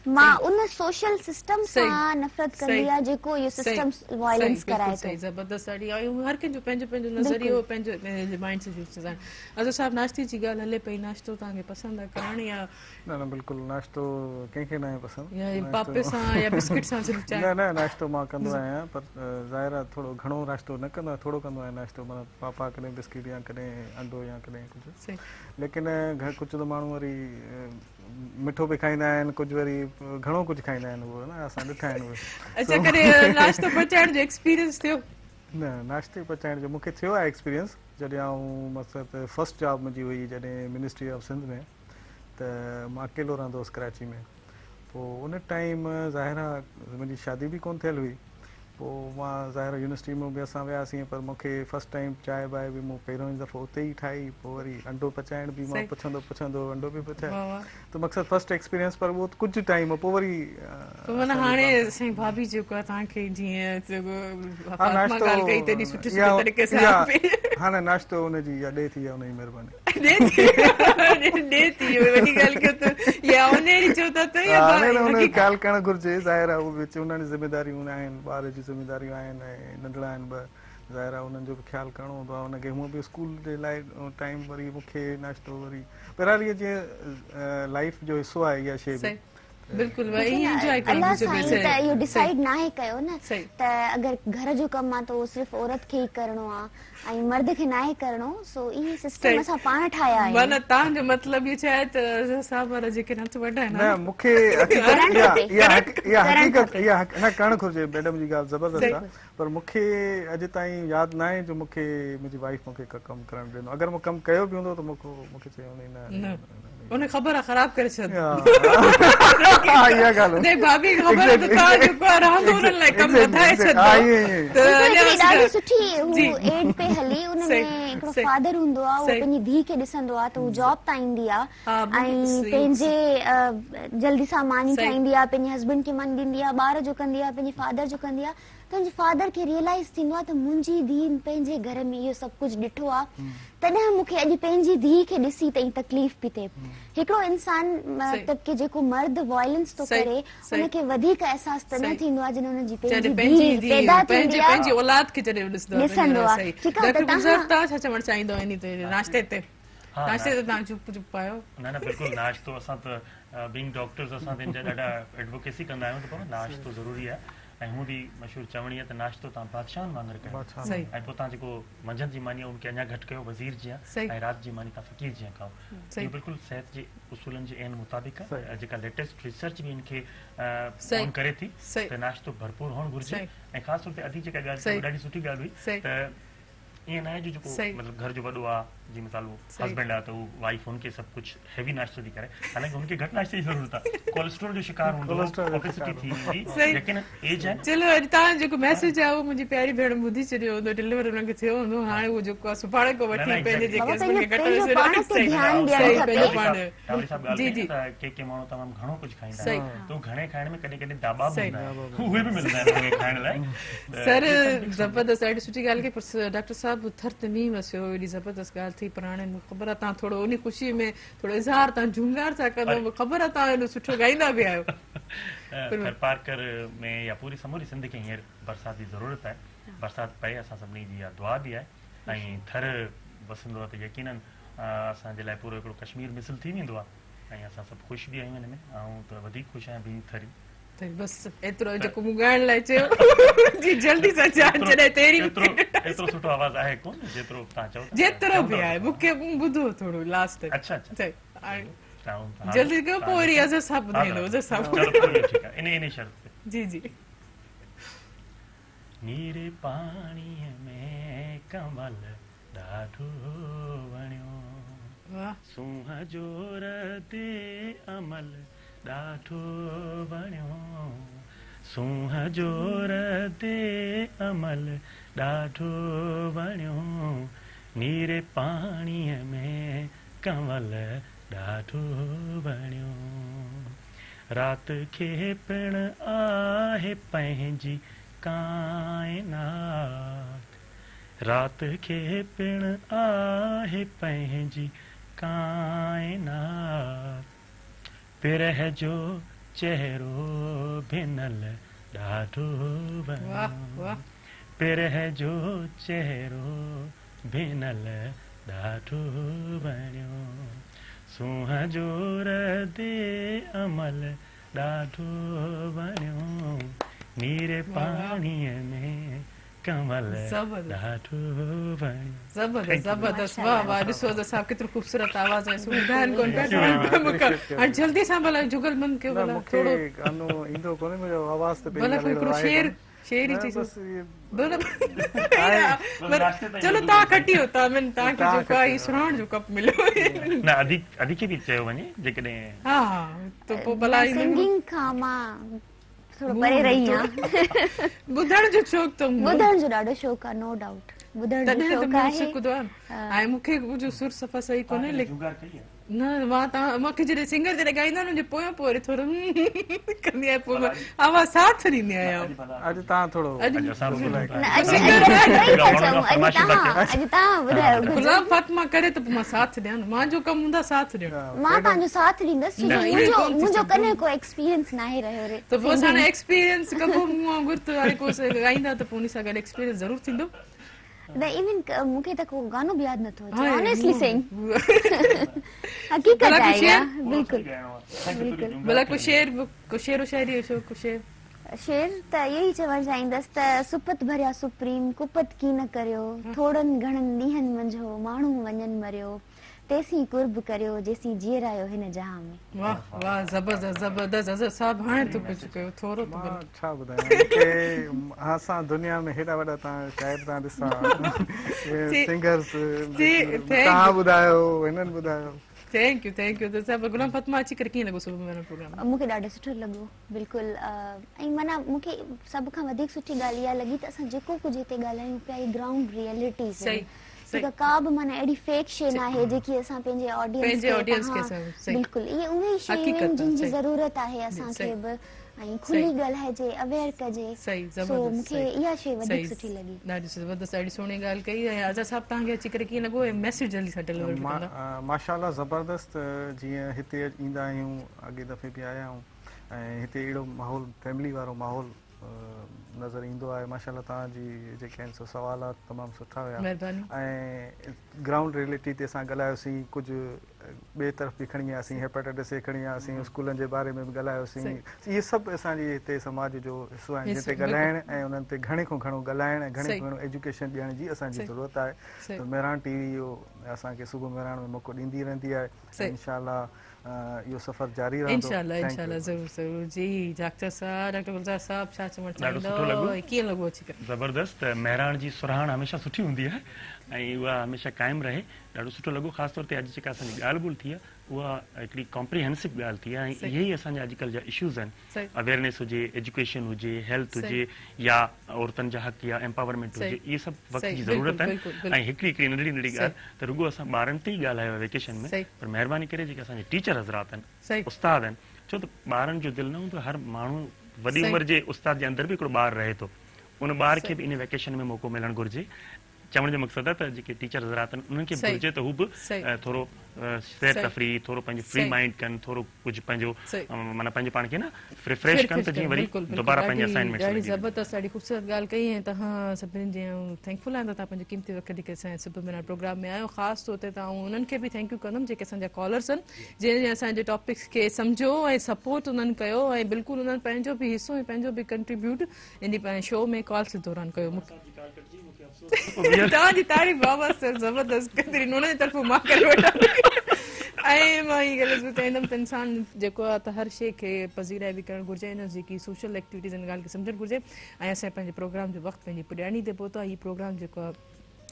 मां उन सोशल सिस्टम सां नफ़रत कंदी आहे जेको इहो सिस्टम वायलेंस कराए थो। ज़बरदस्त ॾाढी हर कंहिंजो पंहिंजो पंहिंजो नज़रियो पंहिंजो माइंड से अज़र साहब नाश्ते जी ॻाल्हि हले पई नाश्तो तव्हांखे पसंदि आहे करणु या न बिल्कुलु नाश्तो कंहिंखे न आहे पसंदि या पापे सां या बिस्किट सां न नाश्तो मां कंदो आहियां पर ज़ाहिर आहे थोरो घणो नाश्तो न कंदो आहियां थोरो कंदो आहियां नाश्तो माना पापा कॾहिं बिस्किट या कॾहिं अंडो या कॾहिं कुझु लेकिन कुझु त माण्हू वरी मिठो बि खाईंदा आहिनि कुझु वरी घणो कुझु खाईंदा आहिनि उहो न असां ॾिठा आहिनि उहे नाश्तो पचाइण जो एक्सपीरियंस थियो न नाश्ते पचाइण जो मूंखे थियो आहे एक्सपीरियंस जॾहिं आउं मक़सदु फस्ट जॉब मुंहिंजी हुई जॾहिं मिनिस्ट्री ऑफ सिंध में त मां अकेलो रहंदो हुउसि कराची में पोइ उन टाइम ज़ाहिर आहे मुंहिंजी शादी बि कोन थियल हुई पोइ मां ज़ाहिर यूनिवर्सिटी में बि असां वियासीं पर मूंखे फस्ट टाइम चांहि बांहि बि मूं पहिरियों ई दफ़ो उते ई ठाही पोइ वरी अंडो पचाइण बि मां पुछंदो अंडो बि पचाए त मक़सदु फस्ट एक्सपीरियंस पर उहो कुझु टाइम पोइ वरी हाणे असांजी भाभी जेको आहे तव्हांखे जीअं हाणे नाश्तो हुनजी या ॾे थी आहे हुनजी महिरबानी ख़्यालु करणु घुरिजे ज़ाहिर आहे उहे विच उन्हनि ज़िमेदारियूं आहिनि ॿार जी ज़िमेदारियूं आहिनि ऐं नंढड़ा आहिनि ॿ ज़ाहिर आहे उन्हनि जो बि ख़्यालु करिणो हूंदो आहे हुनखे हूअं बि स्कूल जे लाइ टाइम वरी मूंखे नाश्तो वरी बहरहाल इहा जीअं लाइफ जो हिसो आहे इहा शइ बिल्कुलु अलाह साईं त इहो डिसाइड नाहे कयो न त अगरि घर जो कमु आहे त उहो सिर्फ़ु औरत खे ई करिणो आहे ऐं मर्द खे नाहे करिणो सो इहे सिस्टम असां पाण ठाहिया आहिनि माना तव्हांजो मतिलबु इहो छा आहे त साहब वारा जेके हथ वॾा आहिनि न मूंखे इहा न करणु घुरिजे मैडम जी ॻाल्हि ज़बरदस्त आहे पर मूंखे अॼु ताईं यादि न आहे जो मूंखे मुंहिंजी वाइफ मूंखे कमु करणु ॾिनो अगरि मूं कमु कयो बि हूंदो त मूंखे चयो न उन ख़बर आहे ख़राब करे छॾ भाभी ख़बर आहे त तव्हां जेको आहे रहंदो उन्हनि लाइ कमु वधाए छॾंदो ॾाढी सुठी एड पे हली उन में हिकिड़ो फादर हूंदो आहे उहो पंहिंजी धीउ खे ॾिसंदो आहे त हू जॉब तां ईंदी आहे ऐं पंहिंजे जल्दी सां मानी ठाहींदी आहे पंहिंजे हस्बैंड खे मन ॾींदी आहे ॿार जो कंदी आहे पंहिंजे फादर जो कंदी आहे त हुनजे फादर खे रियलाइज़ थींदो आहे त मुंहिंजी धीउ पंहिंजे घर में इहो सभु कुझु ॾिठो आहे तॾहिं मूंखे अॼु पंहिंजी धीउ खे ॾिसी त तकलीफ़ पई थिए हिकिड़ो इंसान मतिलबु की जेको मर्द वायलेंस थो करे उनखे वधीक अहसास त न थींदो आहे जॾहिं हुनजी पंहिंजी धीउ पैदा थींदी आहे पंहिंजी औलाद खे जॾहिं ॾिसंदो आहे ठीकु आहे त तव्हां छा चवणु चाहींदो इन ते नाश्ते ते नाश्ते ते तव्हां चुप आहियो न बिल्कुलु नाश्तो असां त बीइंग डॉक्टर्स असां त ॾाढा एडवोकेसी कंदा आहियूं त नाश्तो ज़रूरी आहे ऐं हूं बि मशहूरु चवणी आहे त नाश्तो तव्हां बादशाहनि वांगुरु कयो ऐं पोइ तव्हां जेको मंझंदि जी मानी आहे उनखे अञा घटि कयो वज़ीर जीअं ऐं राति जी मानी तव्हां फ़क़ीर जीअं खाओ इहो बिल्कुलु सिहत जे उसूलनि जे आहिनि मुताबिक़ आहे जेका लेटेस्ट रिसर्च बि इनखे ऑन करे थी त नाश्तो भरपूर हुअणु घुरिजे ऐं ख़ासि तौर ते अधी जेका ॻाल्हि ॾाढी सुठी ॻाल्हि हुई त ईअं न आहे जो जेको मतिलबु घर जो वॾो आहे जीअं मिसाल वो हस्बैंड आहे त उहो वाइफ हुनखे सभु कुझु हैवी नाश्तो थी करे हालांकि हुनखे घटि नाश्ते जी ज़रूरत आहे कोलेस्ट्रॉल जो शिकार हूंदो ओबेसिटी थी वेंदी लेकिन एज आहे चलो अॼु तव्हां जेको मैसेज आहे उहो मुंहिंजी प्यारी भेण ॿुधी छॾियो हूंदो डिलीवर हुनखे थियो हूंदो हाणे उहो जेको आहे सुभाणे को वठी पंहिंजे जेके जी जी के माण्हू तमामु घणो कुझु खाईंदा आहिनि त घणे खाइण में कॾहिं कॾहिं दाबा बि उहे बि मिलंदा आहिनि खाइण लाइ सर ज़बरदस्त ॾाढी सुठी ॻाल्हि कई पर डॉक्टर साहब थर ते मींहुं वसियो एॾी ज़बरदस्त ॻाल्हि थी पर हाणे मूंखे ख़बर आहे तव्हां थोरो उन ख़ुशी में थोरो इज़हार तव्हां झूंगार था कंदो ख़बर आहे तव्हां एॾो सुठो ॻाईंदा बि आहियो थर पार्कर में या पूरी समूरी सिंध खे हींअर बरसाति जी ज़रूरत आहे बरसाति पए असां सभिनी जी इहा दुआ बि आहे ऐं थर वसंदो आहे त यकीननि असांजे लाइ पूरो हिकिड़ो कश्मीर मिसल थी वेंदो आहे ऐं असां सभु ख़ुशि बि आहियूं हिन में ऐं त वधीक ख़ुशि आहियां ॿी थरी बस एतिरो जेको मूं ॻाइण लाइ चयो जी जल्दी सां एतिरो सुठो आवाज़ आहे कोन जेतिरो तव्हां चओ जेतिरो बि आहे मूंखे ॿुधो थोरो लास्ट अच्छा जल्दी कयो पोइ वरी अज़र साहब ॿुधाईंदो अज़र साहब ठीकु आहे इन शर्त ते जी जी नीरे पाणीअ में कमल ॾाढो वणियो सूंह जो रते अमल ॾाढो वणियो सूंह जो रते अमल ॾाढो वणियो नीरे पाणीअ में कमल ॾाढो वणियो राति खे पिण आहे पंहिंजी काइनात राति खे पिण आहे पंहिंजी काइनात पिरह जो चेहरो भिनल ॾाढो वणियो पिरह जो चेहरो भिनल ॾाढो वणियो सूंहं जो रदे अमल ॾाढो वणियो नीरे पाणीअ में कमल ॾाढो वणियो जबरदस्त जबरदस्त वाह वाह ॾिसो त साहब केतिरो ख़ूबसूरत आवाज़ आहे सुधारनि कोन पिया हाणे जल्दी सां भला जुगल बंदि कयो भला थोरो गानो ईंदो कोन्हे मुंहिंजो आवाज़ त भला हिकिड़ो शेर ई चई चलो तव्हां खटियो तव्हांखे जेको आहे सुराइण जो कप मिलियो न अधी खे बि चयो वञे जेकॾहिं हा त पोइ भला सिंगिंग खां मां थोरो परे रही आहियां ॿुधण जो शौक़ु त ॿुधण जो ॾाढो शौक़ु आहे नो डाउट ॿुधण जो शौक़ु आहे ऐं मूंखे मुंहिंजो सुर सफ़ा सही कोन्हे लेकिन न मूंखे जॾहिं सिंगर जॾहिं ॻाईंदा आहिनि मुंहिंजे पोयां पोइ वरी थोरो कंदी आहियां पोइ आवाज़ साथ ॾींदी आहियां अॼु तव्हां थोरो गुलाम फातिमा करे त पोइ मां साथ ॾियां मुंहिंजो कमु हूंदा साथ ॾियणु मां तव्हांजो साथ ॾींदसि मुंहिंजो कॾहिं को एक्सपीरियंस नाहे रहियो रे त पोइ हाणे एक्सपीरियंस कबो मूं वांगुरु त हाणे को ॻाईंदा त पोइ उन सां गॾु एक्सपीरियंस ज़रूरु थींदो The even मूंखे त को गानो बि यादि नथो अचे ऑनेस्टली सेइंग हकीकत आहे यार बिल्कुल भला को शेर शायरी को शेर त यही चवण चाहींदसि त सुपत भरिया सुप्रीम कुपत की न करियो थोड़नि घणनि ॾींहंनि मंझो माण्हू वञनि मरियो तेसी कुर्ब करियो जेसी जीरायो हिन जहां में वाह वाह जबरदस्त जबरदस्त अज़र साहब हाणे तो कुझु कयो थोरो तो छा ॿुधायां के असां दुनिया में हेॾा वॾा तव्हां शायदि तव्हां ॾिसां सिंगर्स तव्हां ॿुधायो हिननि ॿुधायो थैंक यू त साहब गुलाम फातिमा अची करे कीअं लॻो सुबुह में प्रोग्राम मूंखे ॾाढो सुठो लॻो बिल्कुलु ऐं माना मूंखे सभ खां वधीक सुठी ॻाल्हि इहा लॻी त असां जेको कुझु हिते ॻाल्हायूं पिया ई ग्राउंड रियलिटी सही का बि माना अहिड़ी फेक शइ न आहे जेकी असां पंहिंजे ऑडियंस खे बिल्कुलु इहे उहे शयूं आहिनि जिन जी ज़रूरत आहे असांखे बि ऐं खुली ॻाल्हाइजे अवेयर कजे सो मूंखे इहा शइ वधीक सुठी लॻी ॾाढी ज़बरदस्त ॾाढी सुहिणी ॻाल्हि कई ऐं आज़ाद साहब तव्हांखे अची करे कीअं लॻो ऐं मैसेज जल्दी सां डिलीवर कंदा माशाअल्लाह ज़बरदस्त जीअं हिते ईंदा आहियूं अॻे दफ़े बि आया आहियूं ऐं हिते अहिड़ो माहौल फैमिली वारो माहौल नज़र ईंदो आहे माशाअल्लाह तव्हांजी जेके आहिनि सो सवालात तमामु सुठा हुया ऐं ग्राउंड रियलिटी ते असां ॻाल्हायोसीं कुझु ॿिए तरफ़ बि खणी वियासीं हेपेटाइटिस ए खणी वियासीं स्कूलनि जे बारे में बि ॻाल्हायोसीं इहे सभु असांजे हिते समाज जो हिसो आहिनि जिते ॻाल्हाइण ऐं उन्हनि ते घणे खां घणो ॻाल्हाइण ऐं घणे खां घणो एजुकेशन ॾियण जी असांजी ज़रूरत आहे त मेहरान टीवी इहो असांखे सुबुह मेहरान में मौक़ो ॾींदी रहंदी आहे इंशाअल्लाह इहो सफ़र जारी रहंदो इंशाअल्लाह ज़रूरु जी डॉक्टर गुलज़ार साहब छा चवणु चाहींदो कीअं लॻो अची करे ज़बरदस्त मेहरान जी सुराहण हमेशह सुठी हूंदी आहे ऐं उहा हमेशह क़ाइमु रहे ॾाढो सुठो लॻो ख़ासि तौर ते अॼु जेका असांजी ॻाल्हि ॿोल थी आहे उहा हिकिड़ी कॉम्प्रिहेंसिव ॻाल्हि थी आहे ऐं इहे ई असांजा अॼुकल्ह जा इशूज़ आहिनि अवेयरनेस हुजे एजुकेशन हुजे हेल्थ हुजे या औरतुनि जा हक़ या एम्पावरमेंट हुजे इहे सभु वक़्त जी ज़रूरत आहिनि ऐं हिकिड़ी नंढड़ी ॻाल्हि त रुॻो असां ॿारनि ते ई ॻाल्हायो आहे वेकेशन में पर महिरबानी करे जेके असांजे टीचर हज़रात आहिनि उस्ताद आहिनि छो त ॿारनि जो दिलि न हूंदो हर माण्हू वॾी उमिरि जे उस्ताद जे अंदरि बि हिकिड़ो ॿारु रहे थो उन ॿार खे बि इन वेकेशन में मौक़ो मिलणु घुरिजे चवण जो मक़सदु आहे त जेके टीचर हज़रात आहिनि उन्हनि खे बि घुरिजे त हू बि थोरो सैर तफ़री थोरो पंहिंजो फ्री माइंड कनि थोरो कुझु पंहिंजो माना पंहिंजे पाण खे न रिफ्रेश कनि त जीअं वरी दोबारा पंहिंजे असाइनमेंट ॾाढी ज़बरदस्त ॾाढी ख़ूबसूरत ॻाल्हि कई ऐं तव्हां सभिनीनि जे थैंकफुल आहियां त तव्हां पंहिंजो क़ीमती वक़्तु ॾेई करे सुबुह में प्रोग्राम में आयो ख़ासि तौर ते तव्हां उन्हनि खे बि थैंक यू कंदमि जेके असांजा कॉलर्स आहिनि जंहिं असांजे टॉपिक्स खे सम्झो ऐं सपोर्ट उन्हनि कयो ऐं बिल्कुलु उन्हनि पंहिंजो बि हिसो ऐं पंहिंजो बि कंट्रीब्यूट इन शो में कॉल्स दौरान कयो तव्हांजी तारीफ़ बाबा सर ज़बरदस्त उन्हनि जी तरफ़ो मां करे वठां ऐं मां इहा ॻाल्हि चाहींदमि त इंसानु जेको आहे त हर शइ खे पज़ीराए बि करणु घुरिजे हिन जेकी सोशल एक्टिविटीज़ आहिनि ॻाल्हि खे सम्झणु घुरिजे ऐं असां पंहिंजे प्रोग्राम जो वक़्तु पंहिंजी पुॼाणी ते पहुता हीउ प्रोग्राम जेको आहे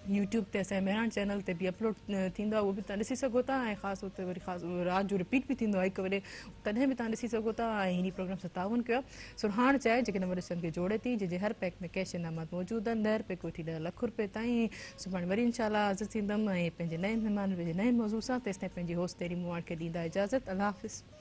यूट्यूब ते असांजे मेहरान चैनल ते बि अपलोड थींदो आहे उहो बि तव्हां ॾिसी सघो था ऐं ख़ासि तौर ते वरी ख़ासि राति जो रिपीट बि थींदो आहे 1 वजे तॾहिं बि तव्हां ॾिसी सघो था ऐं हिन प्रोग्राम सां ताउन कयो आहे सुरहाण चाहे जेके नंबर खे जोड़े थी जंहिंजे हर पैक में कैश इनामात मौजूदु आहिनि 10 रुपए कोठी 10 लख रुपए ताईं सुभाणे वरी इंशाल्लाह हाज़िर थींदमि ऐं पंहिंजे नए महिमान पंहिंजे नए मौज़ूअ सां तेसिताईं पंहिंजी होस्ट तेरी मूं खे ॾींदा इजाज़त अल्लाह हाफ़िज़